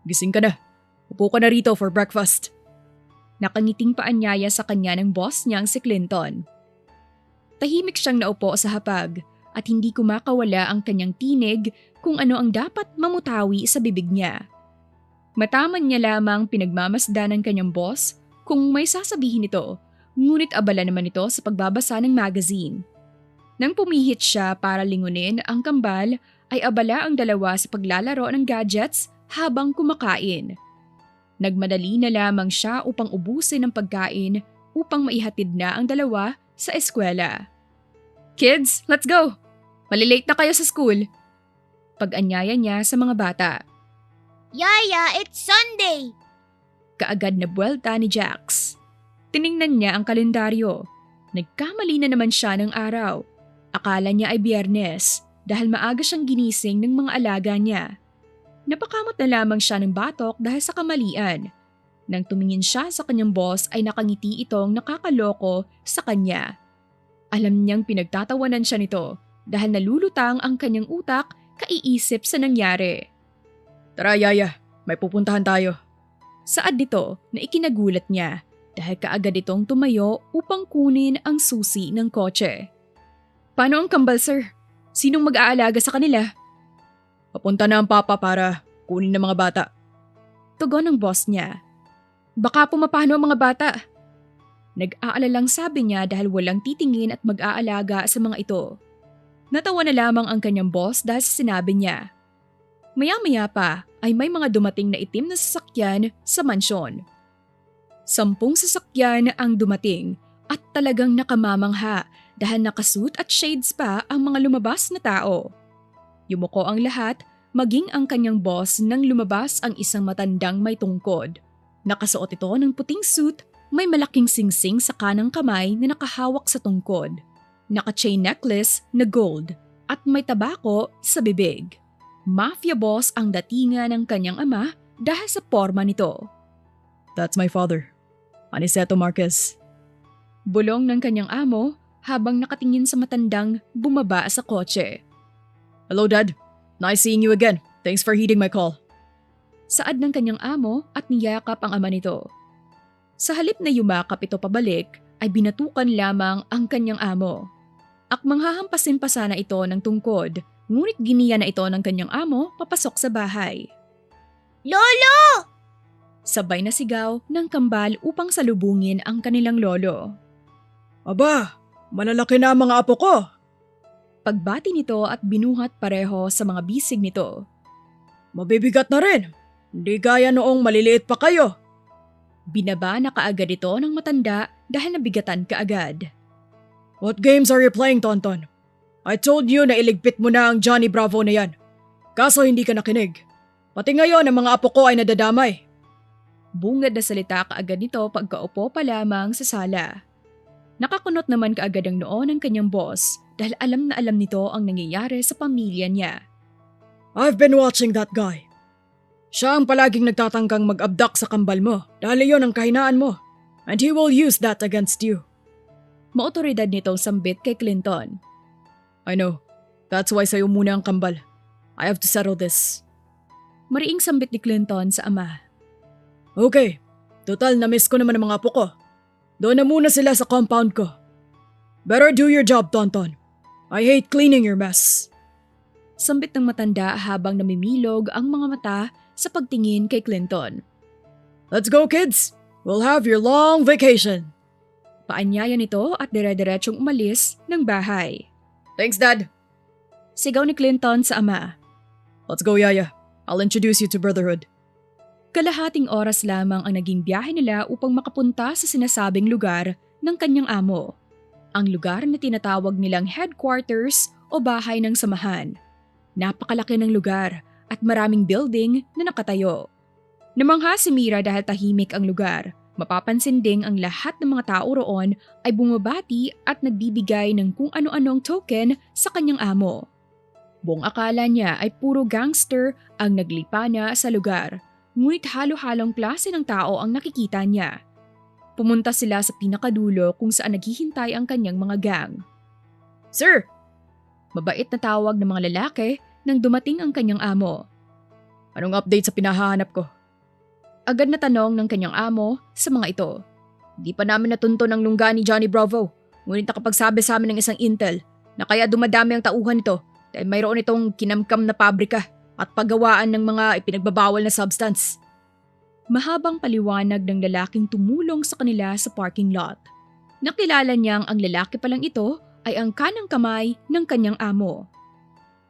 Gising ka na. Upo ka na rito for breakfast. Nakangiting paanyaya sa kanya ng boss niyang si Clinton. Tahimik siyang naupo sa hapag at hindi kumakawala ang kanyang tinig kung ano ang dapat mamutawi sa bibig niya. Mataman niya lamang pinagmamasdan ng kanyang boss kung may sasabihin ito, ngunit abala naman ito sa pagbabasa ng magazine. Nang pumihit siya para lingunin ang kambal, ay abala ang dalawa sa paglalaro ng gadgets habang kumakain. Nagmadali na lamang siya upang ubusin ang pagkain upang maihatid na ang dalawa sa eskwela. Kids, let's go! Malilate na kayo sa school. Pag-anyaya niya sa mga bata. Yaya, it's Sunday! Kaagad na buwelta ni Jax. Tiningnan niya ang kalendaryo. Nagkamali na naman siya ng araw. Akala niya ay Biyernes dahil maaga siyang ginising ng mga alaga niya. Napakamot na lamang siya ng batok dahil sa kamalian. Nang tumingin siya sa kanyang boss ay nakangiti itong nakakaloko sa kanya. Alam niyang pinagtatawanan siya nito dahil nalulutang ang kanyang utak kaiisip sa nangyari. Tara, Yaya. May pupuntahan tayo. Saad dito na ikinagulat niya dahil kaagad itong tumayo upang kunin ang susi ng kotse. Paano ang kambal, sir? Sinong mag-aalaga sa kanila? Papunta na ang papa para kunin ng mga bata. Tugon ng boss niya. Baka pumapano ang mga bata. Nag-aalalang sabi niya dahil walang titingin at mag-aalaga sa mga ito. Natawa na lamang ang kanyang boss dahil sa sinabi niya. Maya-maya pa ay may mga dumating na itim na sasakyan sa mansyon. 10 sasakyan ang dumating at talagang nakamamangha dahil nakasuit at shades pa ang mga lumabas na tao. Yumuko ang lahat, maging ang kanyang boss nang lumabas ang isang matandang may tungkod. Nakasuot ito ng puting suit, may malaking singsing sa kanang kamay na nakahawak sa tungkod. Naka-chain necklace na gold at may tabako sa bibig. Mafia boss ang datingan ng kanyang ama dahil sa porma nito. That's my father, Aniceto Marquez. Bulong ng kanyang amo habang nakatingin sa matandang bumaba sa kotse. Hello, Dad. Nice seeing you again. Thanks for heeding my call. Saad ng kanyang amo at niyakap ang ama nito. Sa halip na yumakap ito pabalik, ay binatukan lamang ang kanyang amo. Akmang hahampasin pa sana ito ng tungkod, ngunit giniya na ito ng kanyang amo papasok sa bahay. Lolo! Sabay na sigaw ng kambal upang salubungin ang kanilang lolo. Aba, malalaki na ang mga apo ko. Pagbati nito at binuhat pareho sa mga bisig nito. Mabibigat na rin. Hindi gaya noong maliliit pa kayo. Binaba na kaagad ito ng matanda dahil nabigatan kaagad. What games are you playing, Tonton? I told you na iligpit mo na ang Johnny Bravo na yan. Kaso hindi ka nakinig. Pati ngayon ang mga apo ko ay nadadamay. Bungad na salita kaagad nito pagkaupo pa lamang sa sala. Nakakunot naman kaagad ang noo ng kanyang boss dahil alam na alam nito ang nangyayari sa pamilya niya. I've been watching that guy. Siya ang palaging nagtatangkang mag-abduct sa kambal mo dahil iyon ang kahinaan mo. And he will use that against you. Maotoridad nitong sambit kay Clinton. I know. That's why sa'yo muna ang kambal. I have to settle this. Mariing sambit ni Clinton sa ama. Okay. Total na-miss ko naman ang mga apo ko. Doon na muna sila sa compound ko. Better do your job, Tonton. I hate cleaning your mess. Sambit ng matanda habang namimilog ang mga mata sa pagtingin kay Clinton. Let's go, kids. We'll have your long vacation. Paanyaya nito at dire-diretsong umalis ng bahay. Thanks, Dad. Sigaw ni Clinton sa ama. Let's go, Yaya. I'll introduce you to Brotherhood. Kalahating oras lamang ang naging biyahe nila upang makapunta sa sinasabing lugar ng kanyang amo. Ang lugar na tinatawag nilang headquarters o bahay ng samahan. Napakalaki ng lugar at maraming building na nakatayo. Namangha si Mira dahil tahimik ang lugar. Mapapansin ding ang lahat ng mga tao roon ay bumabati at nagbibigay ng kung ano-anong token sa kanyang amo. Buong akala niya ay puro gangster ang naglipana sa lugar, ngunit halo-halong klase ng tao ang nakikita niya. Pumunta sila sa pinakadulo kung saan naghihintay ang kanyang mga gang. "Sir!" Mabait na tawag ng mga lalaki nang dumating ang kanyang amo. Anong update sa pinahahanap ko? Agad na tanong ng kanyang amo sa mga ito. Di pa namin natunto ng lungga ni Johnny Bravo, ngunit nakapagsabi sa amin ng isang intel na kaya dumadami ang tauhan nito dahil mayroon itong kinamkam na pabrika at paggawaan ng mga ipinagbabawal na substance. Mahabang paliwanag ng lalaking tumulong sa kanila sa parking lot. Nakilala niyang ang lalaki palang ito ay ang kanang kamay ng kanyang amo.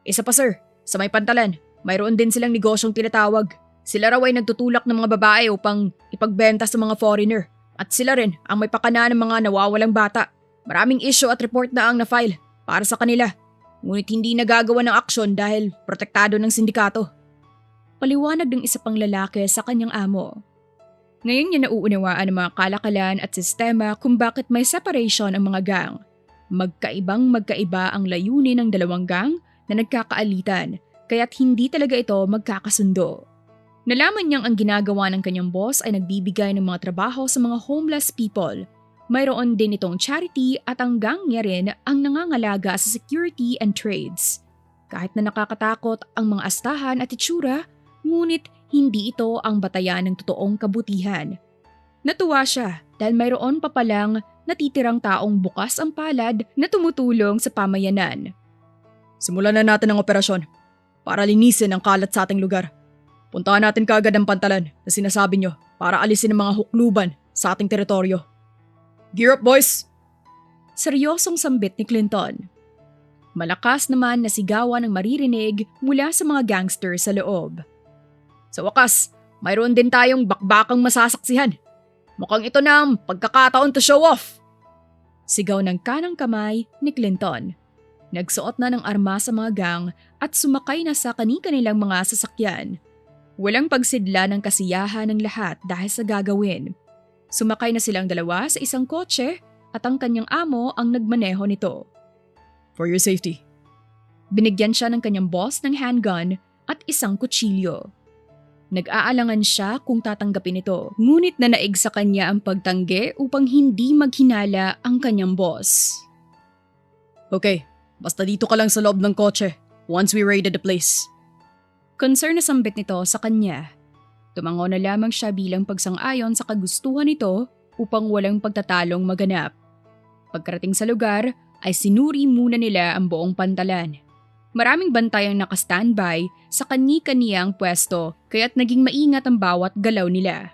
Isa pa, sir, sa may pantalan, mayroon din silang negosyong tinatawag. Sila raw ay nagtutulak ng mga babae upang ipagbenta sa mga foreigner. At sila rin ang may pakana ng mga nawawalang bata. Maraming issue at report na ang na-file para sa kanila. Ngunit hindi nagagawa ng aksyon dahil protektado ng sindikato. Paliwanag ng isa pang lalaki sa kanyang amo. Ngayon niya nauunawaan ang mga kalakalan at sistema kung bakit may separation ang mga gang. Magkaibang-magkaiba ang layunin ng dalawang gang na nagkakaalitan, kaya't hindi talaga ito magkakasundo. Nalaman niyang ang ginagawa ng kanyang boss ay nagbibigay ng mga trabaho sa mga homeless people. Mayroon din itong charity at ang gang niya rin ang nangangalaga sa security and trades. Kahit na nakakatakot ang mga astahan at itsura, ngunit hindi ito ang batayan ng totoong kabutihan. Natuwa siya dahil mayroon pa palang natitirang taong bukas ang palad na tumutulong sa pamayanan. Simulan na natin ang operasyon para linisin ang kalat sa ating lugar. Puntahan natin kaagad ang pantalan na sinasabi nyo para alisin ang mga hukluban sa ating teritoryo. Gear up, boys! Seryosong sambit ni Clinton. Malakas naman na sigawan ang maririnig mula sa mga gangster sa loob. Sa wakas, mayroon din tayong bakbakang masasaksihan. Mukhang ito na ang pagkakataon to show off! Sigaw ng kanang kamay ni Clinton. Nagsuot na ng arma sa mga gang at sumakay na sa kani-kanilang mga sasakyan. Walang pagsidla ng kasiyahan ng lahat dahil sa gagawin. Sumakay na silang dalawa sa isang kotse at ang kanyang amo ang nagmaneho nito. For your safety. Binigyan siya ng kanyang boss ng handgun at isang kutsilyo. Nag-aalangan siya kung tatanggapin ito, ngunit nanaig sa kanya ang pagtanggi upang hindi maghinala ang kanyang boss. Okay, basta dito ka lang sa loob ng kotse once we raided the place. Concern na sambit nito sa kanya. Tumango na lamang siya bilang pagsang-ayon sa kagustuhan nito upang walang pagtatalong maganap. Pagkarating sa lugar ay sinuri muna nila ang buong pantalan. Maraming bantay ang naka-standby sa kani-kaniyang pwesto kaya't naging maingat ang bawat galaw nila.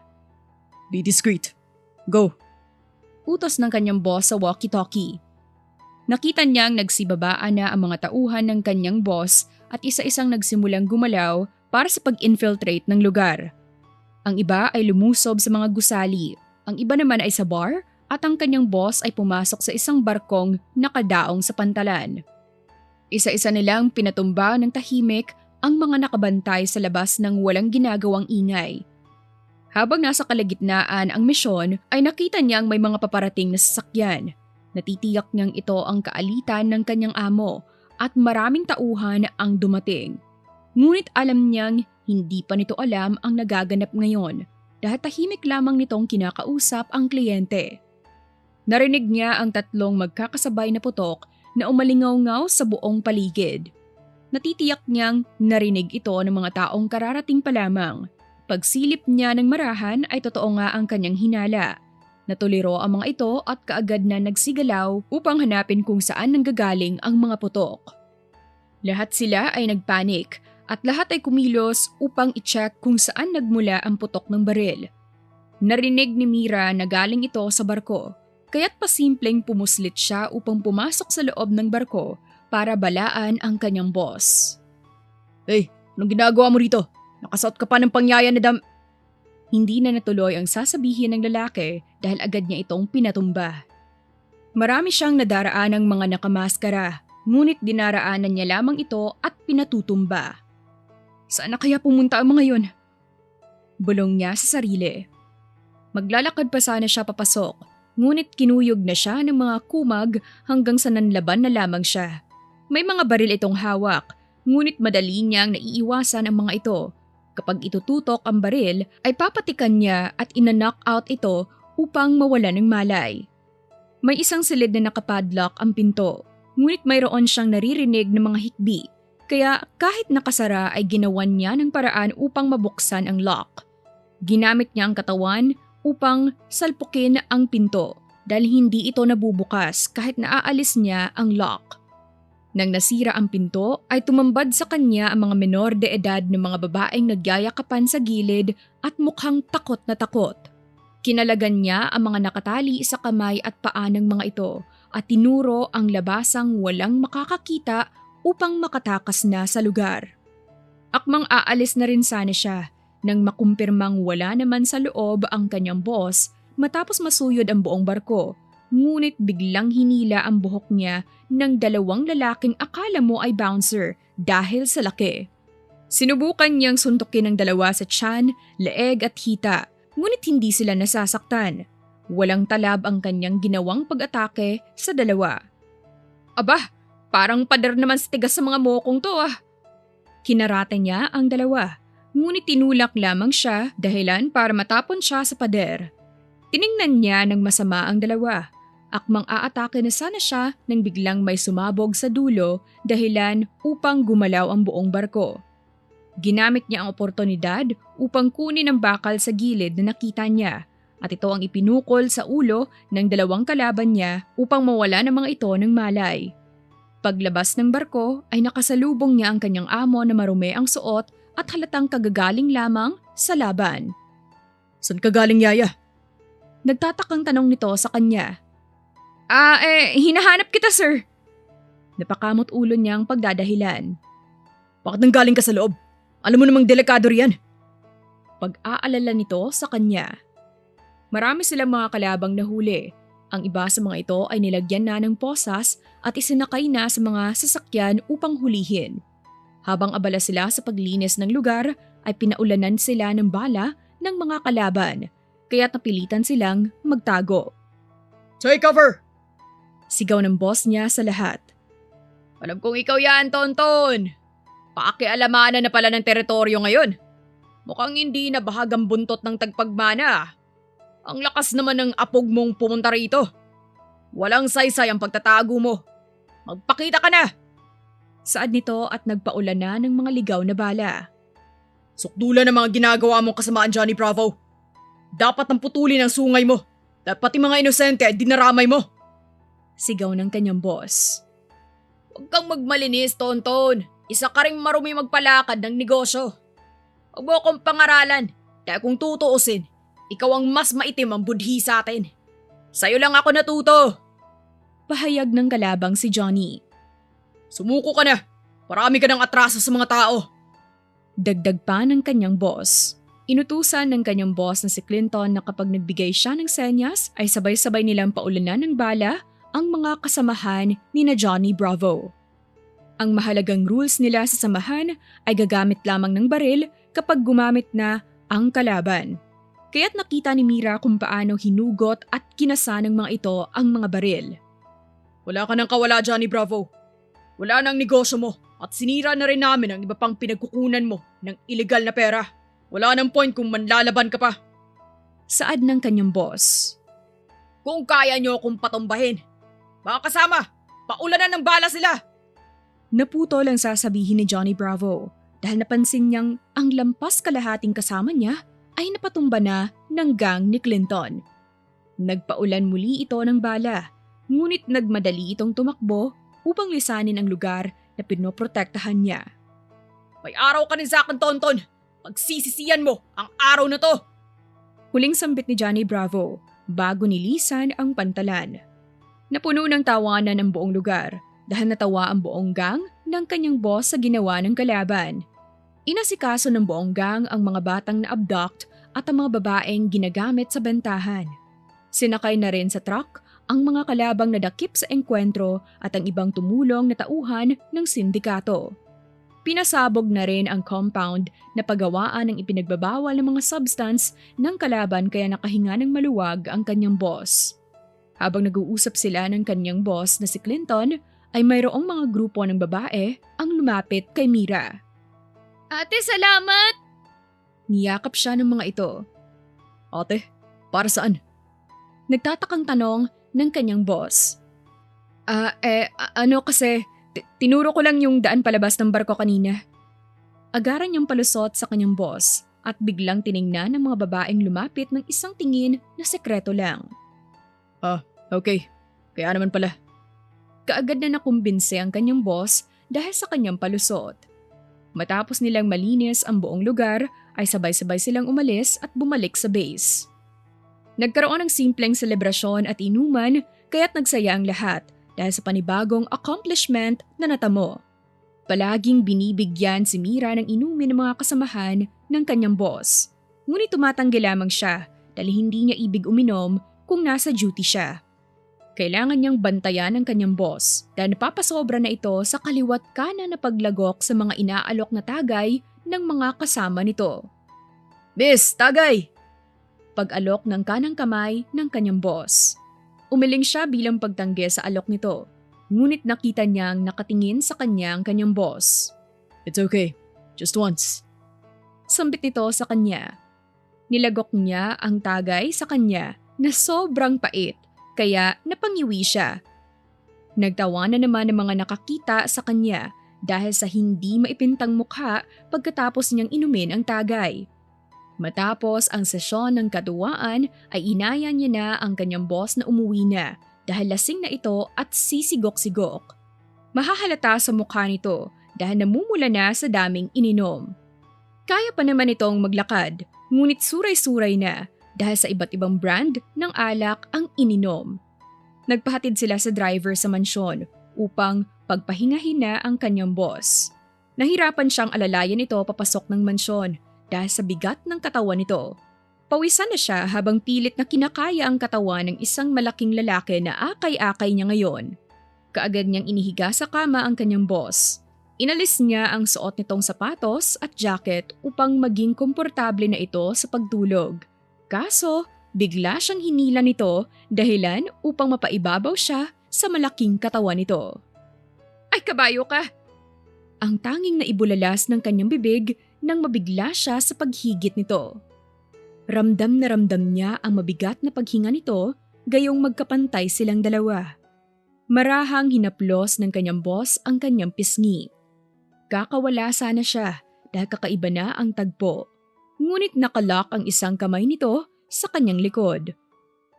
Be discreet. Go. Utos ng kanyang boss sa walkie-talkie. Nakita niyang nagsibabaan na ang mga tauhan ng kanyang boss at isa-isang nagsimulang gumalaw para sa pag-infiltrate ng lugar. Ang iba ay lumusob sa mga gusali, ang iba naman ay sa bar at ang kanyang boss ay pumasok sa isang barkong nakadaong sa pantalan. Isa-isa nilang pinatumba ng tahimik ang mga nakabantay sa labas ng walang ginagawang ingay. Habang nasa kalagitnaan ang misyon ay nakita niyang may mga paparating na sasakyan. Natitiyak niyang ito ang kaalitan ng kanyang amo at maraming tauhan ang dumating. Ngunit alam niyang hindi pa nito alam ang nagaganap ngayon dahil tahimik lamang nitong kinakausap ang kliyente. Narinig niya ang tatlong magkakasabay na putok na umalingaw-ngaw sa buong paligid. Natitiyak niyang narinig ito ng mga taong kararating pa lamang. Pagsilip niya ng marahan ay totoo nga ang kanyang hinala. Natuliro ang mga ito at kaagad na nagsigalaw upang hanapin kung saan nanggagaling ang mga putok. Lahat sila ay nagpanik at lahat ay kumilos upang i-check kung saan nagmula ang putok ng baril. Narinig ni Mira na galing ito sa barko, kaya't pasimpleng pumuslit siya upang pumasok sa loob ng barko para balaan ang kanyang boss. Hey, anong ginagawa mo rito? Nakasuot ka pa ng pangyaya na Hindi na natuloy ang sasabihin ng lalaki dahil agad niya itong pinatumba. Marami siyang nadaraan ng mga nakamaskara, ngunit dinaraanan niya lamang ito at pinatutumba. Saan na kaya pumunta ang mga yun? Bulong niya sa sarili. Maglalakad pa sana siya papasok, ngunit kinuyog na siya ng mga kumag hanggang sa nanlaban na lamang siya. May mga baril itong hawak, ngunit madali niyang naiiwasan ang mga ito. Kapag itututok ang baril, ay papatikan niya at ina-knock out ito upang mawala ng malay. May isang silid na nakapadlock ang pinto, ngunit mayroon siyang naririnig ng mga hikbi, kaya kahit nakasara ay ginawan niya ng paraan upang mabuksan ang lock. Ginamit niya ang katawan upang salpukin ang pinto dahil hindi ito nabubukas kahit naaalis niya ang lock. Nang nasira ang pinto ay tumambad sa kanya ang mga menor de edad na mga babaeng nagyayakapan sa gilid at mukhang takot na takot. Kinalagan niya ang mga nakatali sa kamay at paa ng mga ito at tinuro ang labasang walang makakakita upang makatakas na sa lugar. Akmang aalis na rin sana siya nang makumpirmang wala naman sa loob ang kanyang boss matapos masuyod ang buong barko. Ngunit biglang hinila ang buhok niya ng dalawang lalaking akala mo ay bouncer dahil sa laki. Sinubukan niyang suntukin ang dalawa sa tiyan, leeg at hita, ngunit hindi sila nasasaktan. Walang talab ang kanyang ginawang pag-atake sa dalawa. Aba, parang pader naman sa tigas sa mga mokong to ah. Kinarate niya ang dalawa, ngunit tinulak lamang siya dahilan para matapon siya sa pader. Tiningnan niya ng masama ang dalawa. Akmang aatake na sana siya nang biglang may sumabog sa dulo dahilan upang gumalaw ang buong barko. Ginamit niya ang oportunidad upang kunin ang bakal sa gilid na nakita niya at ito ang ipinukol sa ulo ng dalawang kalaban niya upang mawala ng mga ito ng malay. Paglabas ng barko ay nakasalubong niya ang kanyang amo na marumi ang suot at halatang kagagaling lamang sa laban. Saan ka galing, Yaya? Nagtatakang tanong nito sa kanya. Hinahanap kita, sir. Napakamot ulo niyang pagdadahilan. Bakit nanggaling ka sa loob? Alam mo namang delikado riyan. Pag-aalala nito sa kanya. Marami silang mga kalabang nahuli. Ang iba sa mga ito ay nilagyan na ng posas at isinakay na sa mga sasakyan upang hulihin. Habang abala sila sa paglinis ng lugar, ay pinaulanan sila ng bala ng mga kalaban, kaya't napilitan silang magtago. Take cover! Sigaw ng boss niya sa lahat. Alam kong ikaw yan, Tonton! Pakialamanan na pala ng teritoryo ngayon. Mukhang hindi na bahagang buntot ng tagpagmana. Ang lakas naman ng apog mong pumunta rito. Walang saysay ang pagtatago mo. Magpakita ka na! Saad nito at nagpaulan na ng mga ligaw na bala. Sukdulan ang mga ginagawa mong kasamaan, Johnny Bravo. Dapat nang putulin ang sungay mo. Dapat pati mga inosente ay dinaramay mo. Sigaw ng kanyang boss. Huwag kang magmalinis, Tonton. Isa ka ring marumi magpalakad ng negosyo. Huwag mo akong pangaralan. Kaya kung tutuusin, ikaw ang mas maitim ang budhi sa atin. Sa'yo lang ako natuto. Pahayag ng kalabang si Johnny. Sumuko ka na. Marami ka ng atraso sa mga tao. Dagdag pa ng kanyang boss. Inutusan ng kanyang boss na si Clinton na kapag nagbigay siya ng senyas ay sabay-sabay nilang paulanan ng bala ang mga kasamahan ni na Johnny Bravo. Ang mahalagang rules nila sa samahan ay gagamit lamang ng baril kapag gumamit na ang kalaban. Kaya't nakita ni Mira kung paano hinugot at kinasa ng mga ito ang mga baril. Wala ka nang kawala, Johnny Bravo. Wala nang negosyo mo at sinira na rin namin ang iba pang pinagkukunan mo ng illegal na pera. Wala nang point kung manlalaban ka pa. Saad ng kanyang boss. Kung kaya nyo akong patumbahin, mga kasama, paulanan ng bala sila. Naputol ang sasabihin ni Johnny Bravo dahil napansin niyang ang lampas kalahating kasama niya ay napatumba na ng gang ni Clinton. Nagpaulan muli ito ng bala, ngunit nagmadali itong tumakbo upang lisanin ang lugar na pinoprotektahan niya. May araw ka rin sa akin, Tonton. Pagsisisiyan mo ang araw na to. Huling sambit ni Johnny Bravo bago nilisan ang pantalan. Napuno ng tawanan ng buong lugar dahil natawa ang buong gang ng kanyang boss sa ginawa ng kalaban. Inasikaso ng buong gang ang mga batang na-abduct at ang mga babaeng ginagamit sa bentahan. Sinakay na rin sa truck ang mga kalabang nadakip sa engkwentro at ang ibang tumulong na tauhan ng sindikato. Pinasabog na rin ang compound na paggawaan ng ipinagbabawal ng mga substance ng kalaban kaya nakahinga ng maluwag ang kanyang boss. Habang nag-uusap sila ng kanyang boss na si Clinton, ay mayroong mga grupo ng babae ang lumapit kay Mira. Ate, salamat! Niyakap siya ng mga ito. Ate, para saan? Nagtatakang tanong ng kanyang boss. Kasi tinuro ko lang yung daan palabas ng barko kanina. Agaran niyang palusot sa kanyang boss at biglang tiningnan ng mga babaeng lumapit ng isang tingin na sekreto lang. Okay, kaya naman pala. Kaagad na nakumbinse ang kanyang boss dahil sa kanyang palusot. Matapos nilang malinis ang buong lugar ay sabay-sabay silang umalis at bumalik sa base. Nagkaroon ng simpleng selebrasyon at inuman kaya't nagsaya ang lahat dahil sa panibagong accomplishment na natamo. Palaging binibigyan si Mira ng inumin ng mga kasamahan ng kanyang boss. Ngunit tumatanggi lamang siya dahil hindi niya ibig uminom kung nasa duty siya. Kailangan niyang bantayan ang kanyang boss dahil napapasobra na ito sa kaliwat kanan na paglagok sa mga inaalok na tagay ng mga kasama nito. Miss, tagay! Pag-alok ng kanang kamay ng kanyang boss. Umiling siya bilang pagtanggi sa alok nito, ngunit nakita niyang nakatingin sa kanyang boss. It's okay, just once. Sambit nito sa kanya. Nilagok niya ang tagay sa kanya na sobrang pait, kaya napangiwi siya. Nagtawanan naman ng mga nakakita sa kanya dahil sa hindi maipintang mukha pagkatapos niyang inumin ang tagay. Matapos ang sesyon ng katuwaan ay inaya niya na ang kanyang boss na umuwi na dahil lasing na ito at sisigok-sigok. Mahahalata sa mukha nito dahil namumula na sa daming ininom. Kaya pa naman itong maglakad, ngunit suray-suray na dahil sa iba't ibang brand ng alak ang ininom. Nagpahatid sila sa driver sa mansyon upang pagpahingahin na ang kanyang boss. Nahirapan siyang alalayan ito papasok ng mansyon dahil sa bigat ng katawan nito. Pawisan na siya habang pilit na kinakaya ang katawan ng isang malaking lalaki na akay-akay niya ngayon. Kaagad niyang inihiga sa kama ang kanyang boss. Inalis niya ang suot nitong sapatos at jacket upang maging komportable na ito sa pagtulog. Kaso, bigla siyang hinila nito dahilan upang mapaibabaw siya sa malaking katawan nito. Ay, kabayo ka! Ang tanging naibulalas ng kanyang bibig nang mabigla siya sa paghigit nito. Ramdam na ramdam niya ang mabigat na paghinga nito gayong magkapantay silang dalawa. Marahang hinaplos ng kanyang boss ang kanyang pisngi. Kakawala sana siya dahil kakaiba na ang tagpo. Ngunit nakalak ang isang kamay nito sa kanyang likod.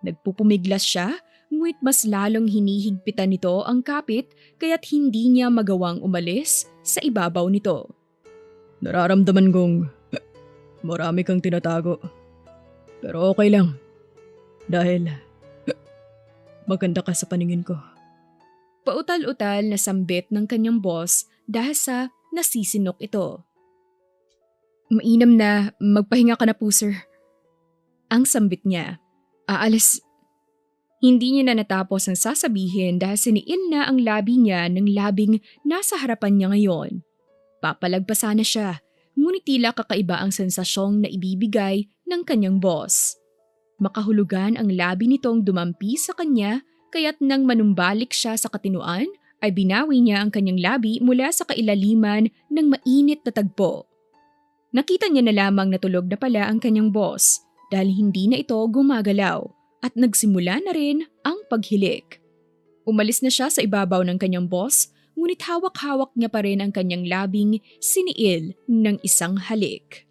Nagpupumiglas siya, ngunit mas lalong hinihigpitan nito ang kapit kaya't hindi niya magawang umalis sa ibabaw nito. Nararamdaman kong marami kang tinatago. Pero okay lang. Dahil maganda ka sa paningin ko. Pautal-utal na sambit ng kanyang boss dahil sa nasisinok ito. Mainam na magpahinga ka na po, sir. Ang sambit niya. Aalis. Hindi niya na natapos ang sasabihin dahil siniil na ang labi niya ng labing nasa harapan niya ngayon. Papalagpasan na siya, ngunit tila kakaiba ang sensasyong na ibibigay ng kanyang boss. Makahulugan ang labi nitong dumampi sa kanya kaya't nang manumbalik siya sa katinuan ay binawi niya ang kanyang labi mula sa kailaliman ng mainit na tagpo. Nakita niya na lamang na tulog na pala ang kanyang boss dahil hindi na ito gumagalaw at nagsimula na rin ang paghilik. Umalis na siya sa ibabaw ng kanyang boss ngunit hawak-hawak niya pa rin ang kanyang labing siniil ng isang halik.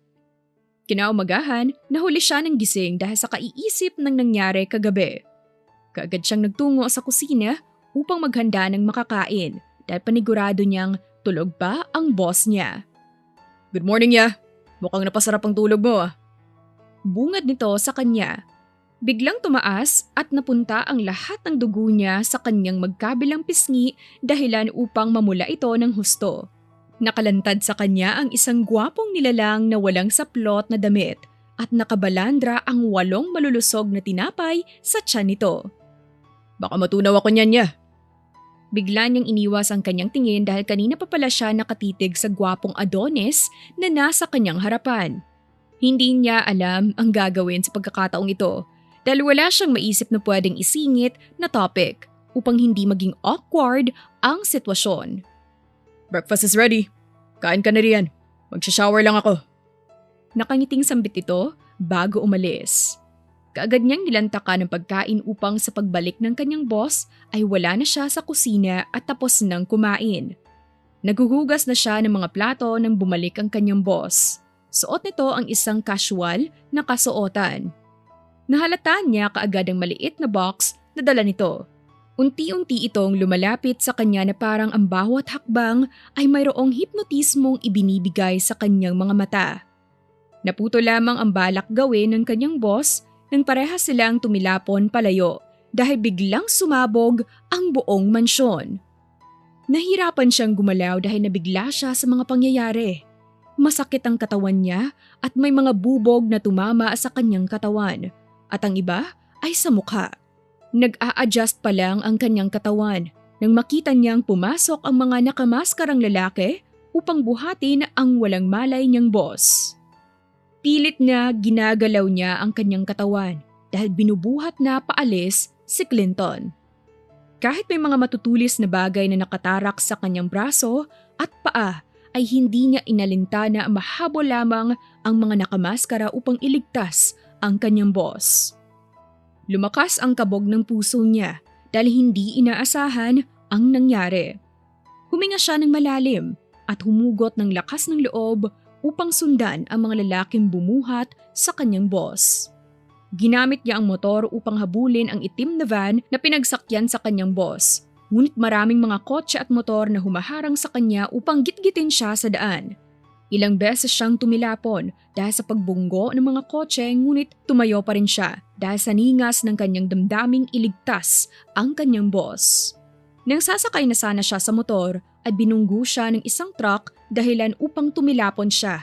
Kinaumagahan, nahuli siya ng gising dahil sa kaiisip ng nangyari kagabi. Kaagad siyang nagtungo sa kusina upang maghanda ng makakain dahil panigurado niyang tulog pa ang boss niya. Good morning, ya. Mukhang napasarap ang tulog mo ah. Bungad nito sa kanya. Biglang tumaas at napunta ang lahat ng dugo niya sa kanyang magkabilang pisngi dahilan upang mamula ito ng husto. Nakalantad sa kanya ang isang gwapong nilalang na walang saplot na damit at nakabalandra ang 8 malulusog na tinapay sa tiyan nito. Baka matunaw ako niyan niya. Bigla niyang iniwas ang kanyang tingin dahil kanina pa pala siya nakatitig sa gwapong Adonis na nasa kanyang harapan. Hindi niya alam ang gagawin sa pagkakataong ito dahil wala siyang maisip na pwedeng isingit na topic upang hindi maging awkward ang sitwasyon. Breakfast is ready. Kain ka na riyan. Magsha-shower lang ako. Nakangiting sambit ito bago umalis. Kaagad niyang nilantakan ng pagkain upang sa pagbalik ng kanyang boss ay wala na siya sa kusina at tapos nang kumain. Naghuhugas na siya ng mga plato nang bumalik ang kanyang boss. Suot nito ang isang casual na kasuotan. Nahalata niya kaagad ang maliit na box na dala nito. Unti-unti itong lumalapit sa kanya na parang ang bawat hakbang ay mayroong hipnotismong ibinibigay sa kanyang mga mata. Naputo lamang ang balak gawin ng kanyang boss nang parehas silang tumilapon palayo dahil biglang sumabog ang buong mansyon. Nahirapan siyang gumalaw dahil nabigla siya sa mga pangyayari. Masakit ang katawan niya at may mga bubog na tumama sa kanyang katawan at ang iba ay sa mukha. Nag-a-adjust pa lang ang kanyang katawan nang makita niyang pumasok ang mga nakamaskarang lalaki upang buhatin ang walang malay niyang boss. Pilit na ginagalaw niya ang kanyang katawan dahil binubuhat na paalis si Clinton. Kahit may mga matutulis na bagay na nakatarak sa kanyang braso at paa ay hindi niya inalintana mahabol lamang ang mga nakamaskara upang iligtas ang kanyang boss. Lumakas ang kabog ng puso niya dahil hindi inaasahan ang nangyari. Huminga siya ng malalim at humugot ng lakas ng loob upang sundan ang mga lalaking bumuhat sa kanyang boss. Ginamit niya ang motor upang habulin ang itim na van na pinagsakyan sa kanyang boss. Ngunit maraming mga kotse at motor na humaharang sa kanya upang gitgitin siya sa daan. Ilang beses siyang tumilapon dahil sa pagbunggo ng mga kotse ngunit tumayo pa rin siya dahil sa ningas ng kanyang damdaming iligtas ang kanyang boss. Nang sasakay na sana siya sa motor at binunggo siya ng isang truck dahilan upang tumilapon siya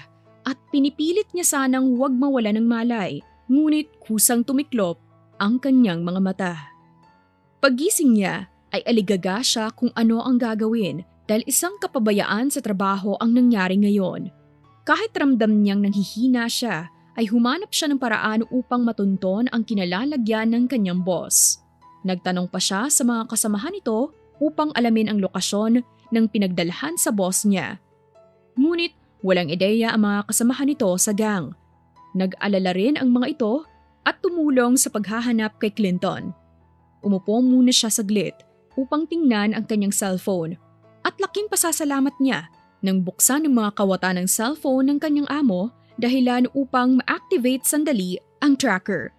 at pinipilit niya sanang huwag mawala ng malay ngunit kusang tumiklop ang kanyang mga mata. Paggising niya ay aligaga siya kung ano ang gagawin dahil isang kapabayaan sa trabaho ang nangyari ngayon. Kahit ramdam niyang nanghihina siya ay humanap siya ng paraan upang matunton ang kinalalagyan ng kanyang boss. Nagtanong pa siya sa mga kasamahan nito upang alamin ang lokasyon ng pinagdalhan sa boss niya. Ngunit walang ideya ang mga kasamahan nito sa gang. Nag-alala rin ang mga ito at tumulong sa paghahanap kay Clinton. Umupo muna siya saglit upang tingnan ang kanyang cellphone at laking pasasalamat niya nang buksan ng mga kawatan ng cellphone ng kanyang amo dahilan upang ma-activate sandali ang tracker.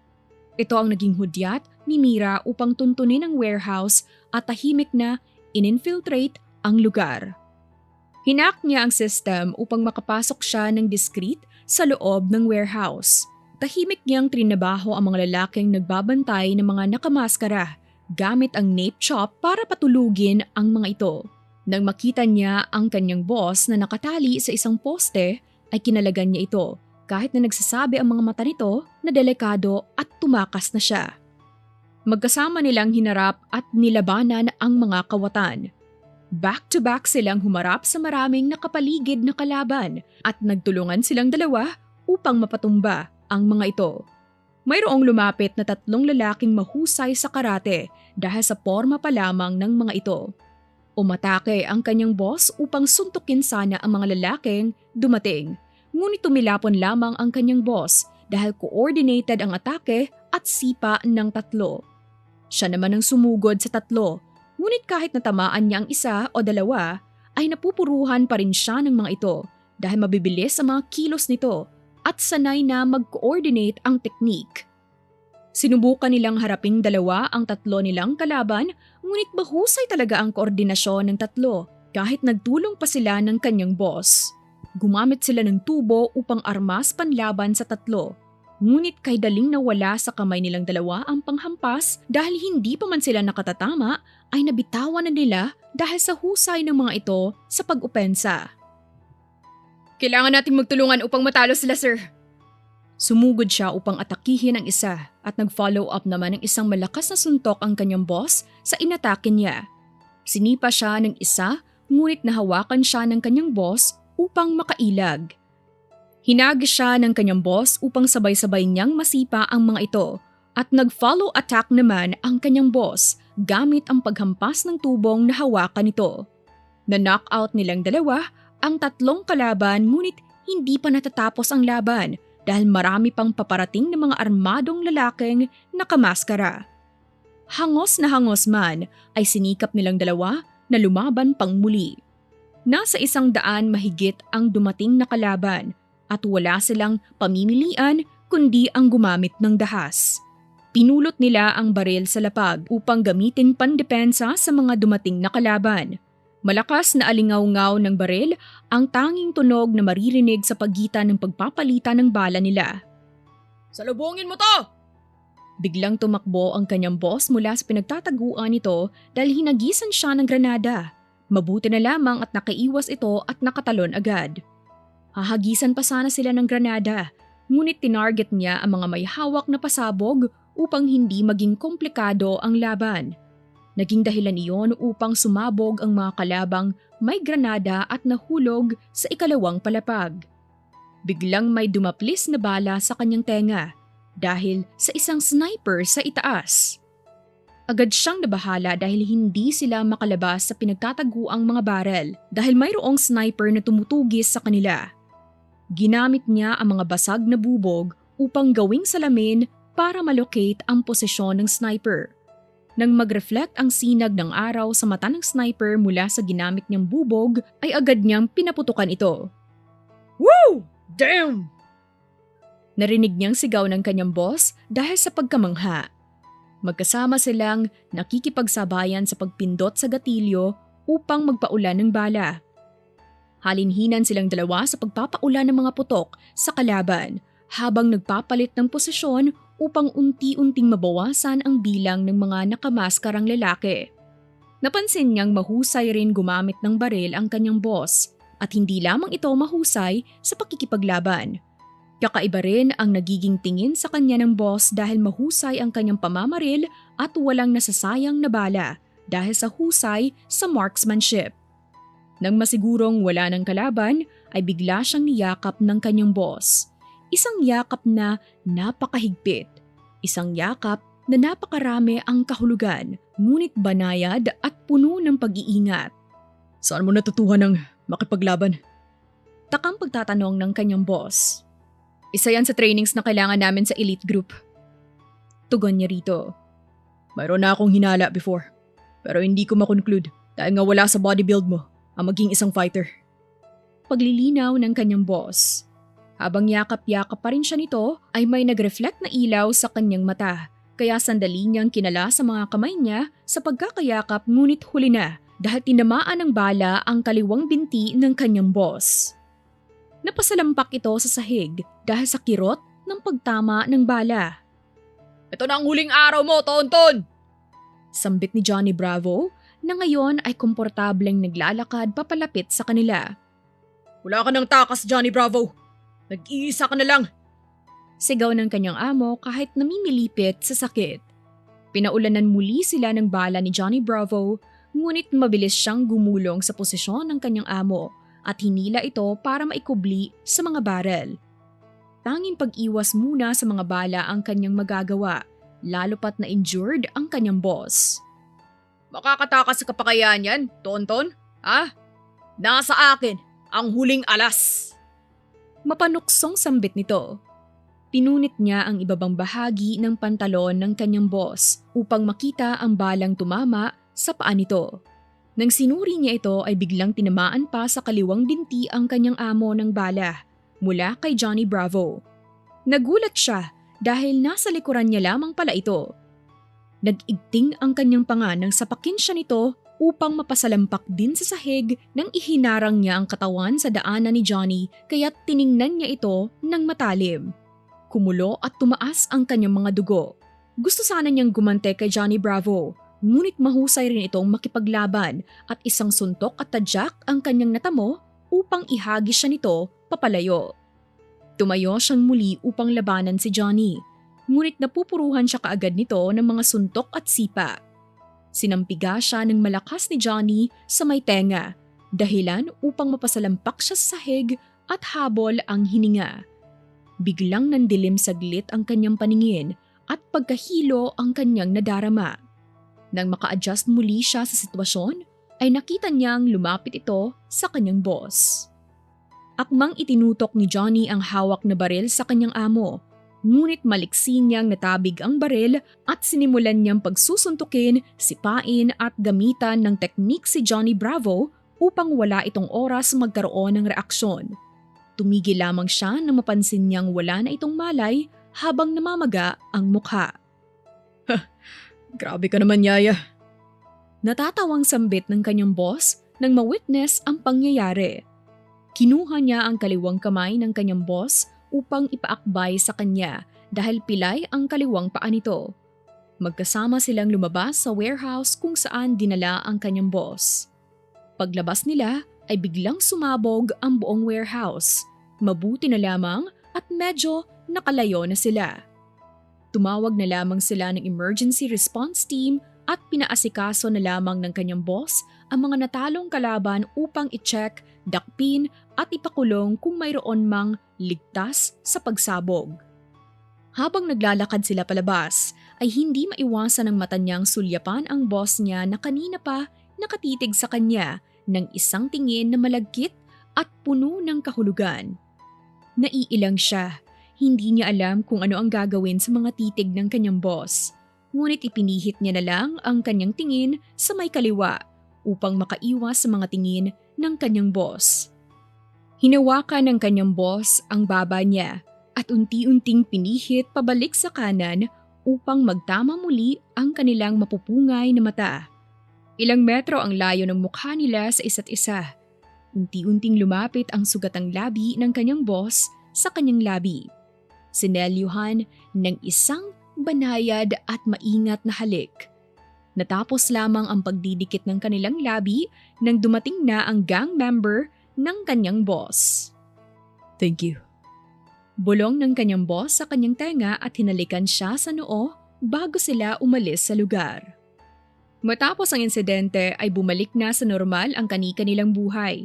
Ito ang naging hudyat ni Mira upang tuntunin ang warehouse at tahimik na in-infiltrate ang lugar. Hinak niya ang system upang makapasok siya ng discreet sa loob ng warehouse. Tahimik niyang trinabaho ang mga lalaking nagbabantay ng mga nakamaskara gamit ang nape chop para patulugin ang mga ito. Nang makita niya ang kanyang boss na nakatali sa isang poste, ay kinalagan niya ito kahit na nagsasabi ang mga mata nito na delikado at tumakas na siya. Magkasama nilang hinarap at nilabanan ang mga kawatan. Back-to-back silang humarap sa maraming nakapaligid na kalaban at nagtulungan silang dalawa upang mapatumba ang mga ito. Mayroong lumapit na 3 lalaking mahusay sa karate dahil sa porma pa lamang ng mga ito. Umatake ang kanyang boss upang suntukin sana ang mga lalaking dumating. Ngunit tumilapon lamang ang kanyang boss dahil coordinated ang atake at sipa ng 3. Siya naman ang sumugod sa 3. Ngunit kahit natamaan niya ang isa o 2, ay napupuruhan pa rin siya ng mga ito dahil mabibilis ang mga kilos nito at sanay na mag-coordinate ang technique. Sinubukan nilang haraping 2 ang 3 nilang kalaban, ngunit mahusay talaga ang koordinasyon ng 3 kahit nagtulong pa sila ng kanyang boss. Gumamit sila ng tubo upang armas panlaban sa 3. Ngunit kay daling nawala sa kamay nilang 2 ang panghampas dahil hindi pa man sila nakatatama ay nabitawan na nila dahil sa husay ng mga ito sa pag-opensa. Kailangan nating magtulungan upang matalo sila, sir. Sumugod siya upang atakihin ang isa at nag-follow up naman ng isang malakas na suntok ang kanyang boss sa inatake niya. Sinipa siya ng isa ngunit nahawakan siya ng kanyang boss upang makailag. Hinagis siya ng kanyang boss upang sabay-sabay niyang masipa ang mga ito at nag-follow attack naman ang kanyang boss gamit ang paghampas ng tubong na hawakan nito. Na-knockout nilang 2 ang 3 kalaban ngunit hindi pa natatapos ang laban dahil marami pang paparating na mga armadong lalaking nakamaskara. Hangos na hangos man ay sinikap nilang 2 na lumaban pang muli. Nasa 100 mahigit ang dumating na kalaban at wala silang pamimilian kundi ang gumamit ng dahas. Pinulot nila ang baril sa lapag upang gamitin pandepensa sa mga dumating na kalaban. Malakas na alingaw-ngaw ng baril ang tanging tunog na maririnig sa pagitan ng pagpapalitan ng bala nila. Salubungin mo to! Biglang tumakbo ang kanyang boss mula sa pinagtataguan nito dahil hinagisan siya ng granada. Mabuti na lamang at nakaiwas ito at nakatalon agad. Hahagisan pa sana sila ng granada, ngunit tinarget niya ang mga may hawak na pasabog upang hindi maging komplikado ang laban. Naging dahilan iyon upang sumabog ang mga kalabang may granada at nahulog sa 2 palapag. Biglang may dumaplis na bala sa kanyang tenga dahil sa isang sniper sa itaas. Agad siyang nabahala dahil hindi sila makalabas sa pinagtataguang mga barel dahil mayroong sniper na tumutugis sa kanila. Ginamit niya ang mga basag na bubog upang gawing salamin para malocate ang posisyon ng sniper. Nang mag-reflect ang sinag ng araw sa mata ng sniper mula sa ginamit niyang bubog, ay agad niyang pinaputukan ito. Woo! Damn! Narinig niyang sigaw ng kanyang boss dahil sa pagkamangha. Magkasama silang nakikipagsabayan sa pagpindot sa gatilyo upang magpaulan ng bala. Halinhinan silang 2 sa pagpapaulan ng mga putok sa kalaban habang nagpapalit ng posisyon upang unti-unting mabawasan ang bilang ng mga nakamaskarang lalaki. Napansin niyang mahusay rin gumamit ng baril ang kanyang boss at hindi lamang ito mahusay sa pakikipaglaban. Kakaiba rin ang nagiging tingin sa kanya ng boss dahil mahusay ang kanyang pamamaril at walang nasasayang na bala dahil sa husay sa marksmanship. Nang masigurong wala ng kalaban, ay bigla siyang niyakap ng kanyang boss. Isang yakap na napakahigpit. Isang yakap na napakarami ang kahulugan, ngunit banayad at puno ng pag-iingat. Saan mo natutuhan ng makipaglaban? Takang pagtatanong ng kanyang boss. Isa yan sa trainings na kailangan namin sa elite group. Tugon niya rito. Mayroon na akong hinala before, pero hindi ko makonclude dahil nga wala sa bodybuild mo ang maging isang fighter. Paglilinaw ng kanyang boss. Habang yakap-yakap pa rin siya nito ay may nag-reflect na ilaw sa kanyang mata kaya sandali niyang kinala sa mga kamay niya sa pagkakayakap ngunit huli na dahil tinamaan ng bala ang kaliwang binti ng kanyang boss. Napasalampak ito sa sahig dahil sa kirot ng pagtama ng bala. Ito na ang huling araw mo, Tonton! Sambit ni Johnny Bravo na ngayon ay komportableng naglalakad papalapit sa kanila. Wala ka ng takas, Johnny Bravo. Nag-iisa ka na lang. Sigaw ng kanyang amo kahit namimilipit sa sakit. Pinaulanan muli sila ng bala ni Johnny Bravo, ngunit mabilis siyang gumulong sa posisyon ng kanyang amo at hinila ito para maikubli sa mga barel. Tanging pag-iwas muna sa mga bala ang kanyang magagawa, lalo pat na injured ang kanyang boss. Makakatakas sa kapakayan yan, Tonton? Ha? Nasa akin ang huling alas. Mapanuksong sambit nito. Pinunit niya ang ibabang bahagi ng pantalon ng kanyang boss upang makita ang balang tumama sa paa nito. Nang sinuri niya ito ay biglang tinamaan pa sa kaliwang binti ang kanyang amo ng bala mula kay Johnny Bravo. Nagulat siya dahil nasa likuran niya lamang pala ito. Nag-igting ang kanyang panga nang sapakin siya nito upang mapasalampak din sa sahig nang ihinarang niya ang katawan sa daanan ni Johnny kaya't tiningnan niya ito ng matalim. Kumulo at tumaas ang kanyang mga dugo. Gusto sana niyang gumante kay Johnny Bravo, ngunit mahusay rin itong makipaglaban at isang suntok at tadyak ang kanyang natamo upang ihagis siya nito papalayo. Tumayo siyang muli upang labanan si Johnny, ngunit napupuruhan siya kaagad nito ng mga suntok at sipa. Sinampiga siya ng malakas ni Johnny sa may tenga, dahilan upang mapasalampak siya sa sahig at habol ang hininga. Biglang nandilim saglit ang kanyang paningin at pagkahilo ang kanyang nadarama. Nang maka-adjust muli siya sa sitwasyon, ay nakita niyang lumapit ito sa kanyang boss. Akmang itinutok ni Johnny ang hawak na baril sa kanyang amo, ngunit maliksi niyang natabig ang baril at sinimulan niyang pagsusuntukin, sipain at gamitan ng teknik si Johnny Bravo upang wala itong oras magkaroon ng reaksyon. Tumigil lamang siya nang mapansin niyang wala na itong malay habang namamaga ang mukha. Grabe ka naman, Yaya. Natatawang sambit ng kanyang boss nang ma-witness ang pangyayari. Kinuha niya ang kaliwang kamay ng kanyang boss upang ipaakbay sa kanya dahil pilay ang kaliwang paa nito. Magkasama silang lumabas sa warehouse kung saan dinala ang kanyang boss. Paglabas nila ay biglang sumabog ang buong warehouse. Mabuti na lamang at medyo nakalayo na sila. Tumawag na lamang sila ng emergency response team at pinaasikaso na lamang ng kanyang boss ang mga natalong kalaban upang i-check, dakpin at ipakulong kung mayroon mang ligtas sa pagsabog. Habang naglalakad sila palabas, ay hindi maiwasan ng mata niyang sulyapan ang boss niya na kanina pa nakatitig sa kanya ng isang tingin na malagkit at puno ng kahulugan. Naiilang siya. Hindi niya alam kung ano ang gagawin sa mga titig ng kanyang boss. Ngunit ipinihit niya na lang ang kanyang tingin sa may kaliwa upang makaiwas sa mga tingin ng kanyang boss. Hinawakan ng kanyang boss ang baba niya at unti-unting pinihit pabalik sa kanan upang magtama muli ang kanilang mapupungay na mata. Ilang metro ang layo ng mukha nila sa isa't isa. Unti-unting lumapit ang sugatang labi ng kanyang boss sa kanyang labi. Sinelyuhan ng isang banayad at maingat na halik. Natapos lamang ang pagdidikit ng kanilang labi nang dumating na ang gang member ng kanyang boss. Thank you. Bulong ng kanyang boss sa kanyang tenga at hinalikan siya sa noo bago sila umalis sa lugar. Matapos ang insidente ay bumalik na sa normal ang kani-kanilang buhay.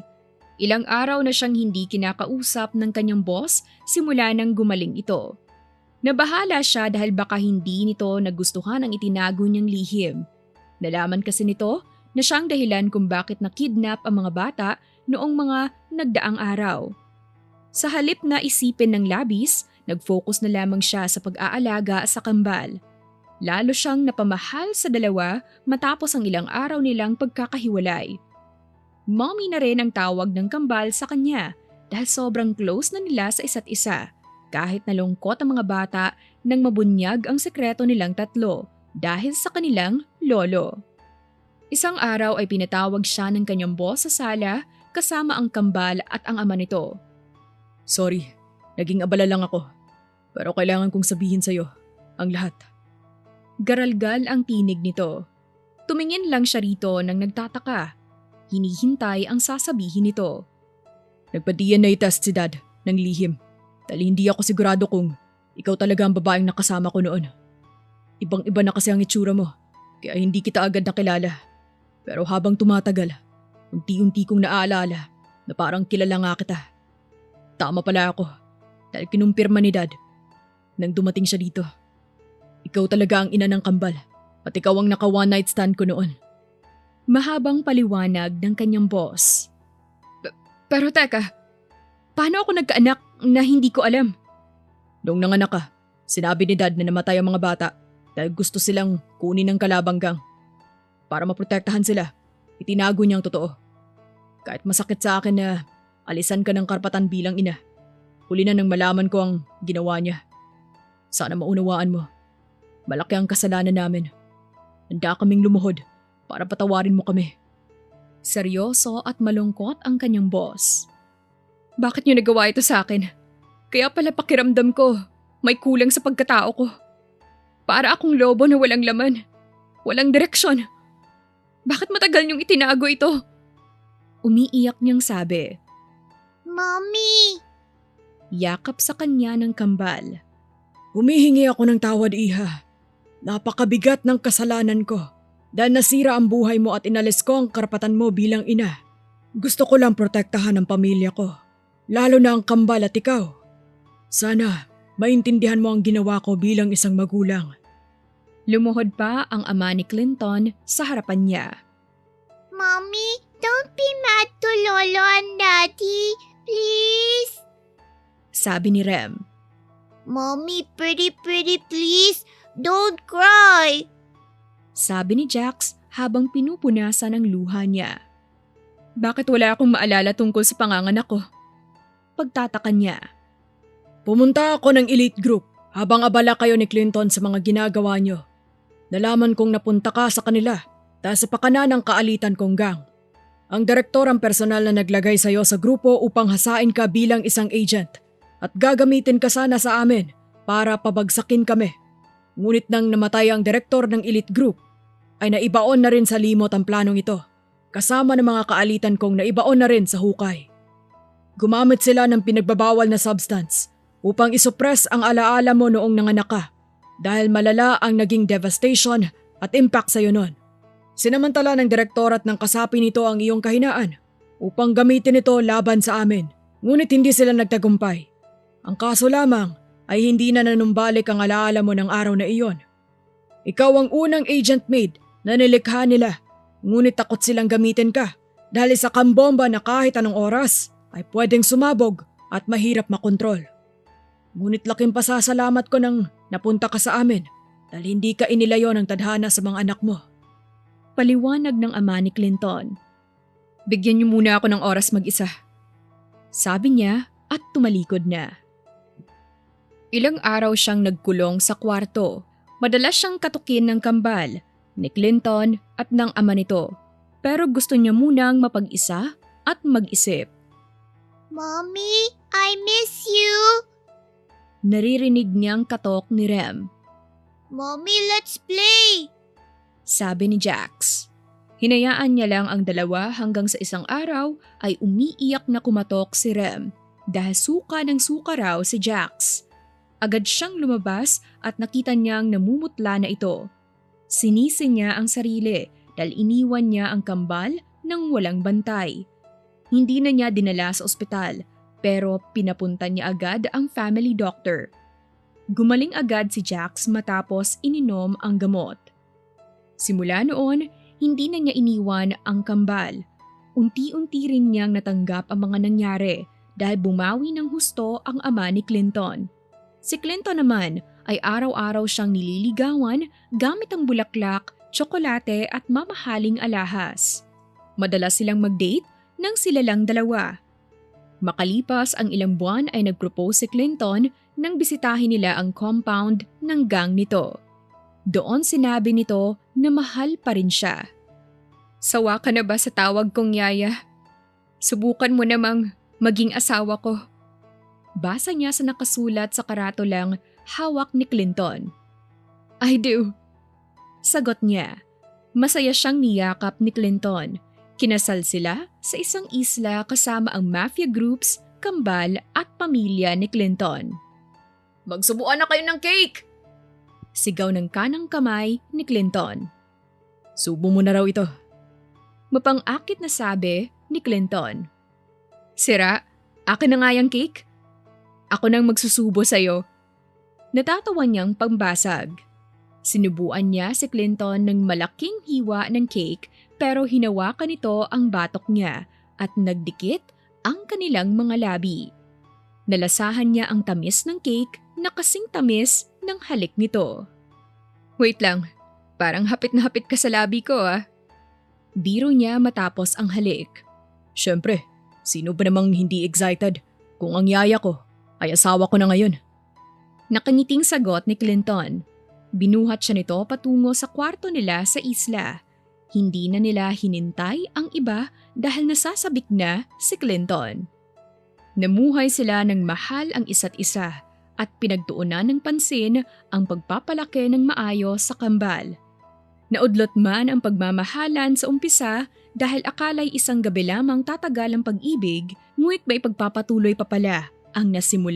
Ilang araw na siyang hindi kinakausap ng kanyang boss simula nang gumaling ito. Nabahala siya dahil baka hindi nito nagustuhan ang itinago niyang lihim. Nalaman kasi nito na siyang dahilan kung bakit nakidnap ang mga bata noong mga nagdaang araw. Sa halip na isipin ng labis, nag-focus na lamang siya sa pag-aalaga sa kambal. Lalo siyang napamahal sa dalawa matapos ang ilang araw nilang pagkakahiwalay. Mommy na rin ang tawag ng kambal sa kanya dahil sobrang close na nila sa isa't isa. Kahit nalungkot ang mga bata nang mabunyag ang sekreto nilang tatlo dahil sa kanilang lolo. Isang araw ay pinatawag siya ng kanyang boss sa sala kasama ang kambal at ang ama nito. Sorry, naging abala lang ako. Pero kailangan kong sabihin sa'yo ang lahat. Garalgal ang tinig nito. Tumingin lang siya rito nang nagtataka. Hinihintay ang sasabihin nito. Nagpa-DNA test si Dad ng lihim dahil hindi ako sigurado kung ikaw talaga ang babaeng nakasama ko noon. Ibang-iba na kasi ang itsura mo, kaya hindi kita agad nakilala. Pero habang tumatagal, unti-unti kong naaalala na parang kilala nga kita. Tama pala ako dahil kinumpirma ni Dad nang dumating siya dito. Ikaw talaga ang ina ng kambal at ikaw ang naka one night stand ko noon. Mahabang paliwanag ng kanyang boss. Pero teka, paano ako nagkaanak na hindi ko alam? Noong nanganak ka, sinabi ni Dad na namatay ang mga bata dahil gusto silang kunin ng kalabang gang. Para maprotektahan sila, itinago niya ang totoo. Kahit masakit sa akin na alisan ka ng karapatan bilang ina, huli na nang malaman ko ang ginawa niya. Sana maunawaan mo. Malaki ang kasalanan namin. Handa kaming lumuhod para patawarin mo kami. Seryoso at malungkot ang kanyang boss. Bakit niyo nagawa ito sa akin? Kaya pala pakiramdam ko, may kulang sa pagkatao ko. Para akong lobo na walang laman. Walang direksyon. Bakit matagal niyong itinago ito? Umiiyak niyang sabi. Mommy! Yakap sa kanya ng kambal. Humihingi ako ng tawad, Iha. Napakabigat ng kasalanan ko dahil nasira ang buhay mo at inalis ko ang karapatan mo bilang ina. Gusto ko lang protektahan ang pamilya ko, lalo na ang kambal at ikaw. Sana maintindihan mo ang ginawa ko bilang isang magulang. Lumuhod pa ang ama ni Clinton sa harapan niya. Mommy, don't be mad to Lolo and Daddy. Please? Sabi ni Rem. Mommy, pretty please. Don't cry. Sabi ni Jax habang pinupunasan ang luha niya. Bakit wala akong maalala tungkol sa panganganak ko? Pagtataka niya. Pumunta ako ng elite group habang abala kayo ni Clinton sa mga ginagawa niyo. Nalaman kong napunta ka sa kanila dahil sa pakana ng kaalitan kong gang. Ang direktor ang personal na naglagay sa iyo sa grupo upang hasain ka bilang isang agent at gagamitin ka sana sa amin para pabagsakin kami. Ngunit nang namatay ang direktor ng elite group, ay naibaon na rin sa limot ang planong ito, kasama ng mga kaalitan kong naibaon na rin sa hukay. Gumamit sila ng pinagbabawal na substance upang isuppress ang alaala mo noong nanganak ka dahil malala ang naging devastation at impact sa iyo noon. Sinamantala ng direktor at ng kasapi nito ang iyong kahinaan upang gamitin ito laban sa amin, ngunit hindi sila nagtagumpay. Ang kaso lamang ay hindi na nanumbalik ang alaala mo ng araw na iyon. Ikaw ang unang agent made na nilikha nila, ngunit takot silang gamitin ka dahil isa kang bomba na kahit anong oras ay pwedeng sumabog at mahirap makontrol. Ngunit laking pasasalamat ko nang napunta ka sa amin dahil hindi ka inilayo ng tadhana sa mga anak mo. Paliwanag ng ama ni Clinton. Bigyan niyo muna ako ng oras mag-isa. Sabi niya at tumalikod na. Ilang araw siyang nagkulong sa kwarto. Madalas siyang katukin ng kambal, ni Clinton at ng ama nito. Pero gusto niya munang mapag-isa at mag-isip. Mommy, I miss you. Naririnig niyang katok ni Rem. Mommy, let's play. Sabi ni Jax. Hinayaan niya lang ang dalawa hanggang sa isang araw ay umiiyak na kumatok si Rem dahil suka ng suka raw si Jax. Agad siyang lumabas at nakita niyang namumutla na ito. Sinisi niya ang sarili dahil iniwan niya ang kambal nang walang bantay. Hindi na niya dinala sa ospital pero pinapunta niya agad ang family doctor. Gumaling agad si Jax matapos ininom ang gamot. Simula noon, hindi na niya iniwan ang kambal. Unti-unti rin niyang natanggap ang mga nangyari dahil bumawi ng husto ang ama ni Clinton. Si Clinton naman ay araw-araw siyang nililigawan gamit ang bulaklak, tsokolate at mamahaling alahas. Madalas silang mag-date nang sila lang dalawa. Makalipas ang ilang buwan ay nag-propose si Clinton nang bisitahin nila ang compound ng gang nito. Doon sinabi nito na mahal pa rin siya. Sawa ka na ba sa tawag kong yaya? Subukan mo namang maging asawa ko. Basa niya sa nakasulat sa karatolang hawak ni Clinton. I do. Sagot niya. Masaya siyang niyakap ni Clinton. Kinasal sila sa isang isla kasama ang mafia groups, kambal at pamilya ni Clinton. Magsubuan na kayo ng cake! Sigaw ng kanang kamay ni Clinton. Subo mo na raw ito. Mapang-akit na sabi ni Clinton. Sira, akin na nga yung cake. Ako nang magsusubo sa'yo. Natatawa niyang pambasag. Sinubuan niya si Clinton ng malaking hiwa ng cake pero hinawakan nito ang batok niya at nagdikit ang kanilang mga labi. Nalasahan niya ang tamis ng cake na kasing tamis ng halik nito. Wait lang, parang hapit na hapit ka sa labi ko ah. Biro niya matapos ang halik. Siyempre, sino ba namang hindi excited kung ang yaya ko ay asawa ko na ngayon? Nakangiting sagot ni Clinton. Binuhat siya nito patungo sa kwarto nila sa isla. Hindi na nila hinintay ang iba dahil nasasabik na si Clinton. Namuhay sila ng mahal ang isa't isa at pinagtuunan ng pansin ang pagpapalaki ng maayos sa kambal. Naudlot man ang pagmamahalan sa umpisa dahil akala'y isang gabi lamang tatagal ang pag-ibig, ngunit may pagpapatuloy pa pala ang nasimula.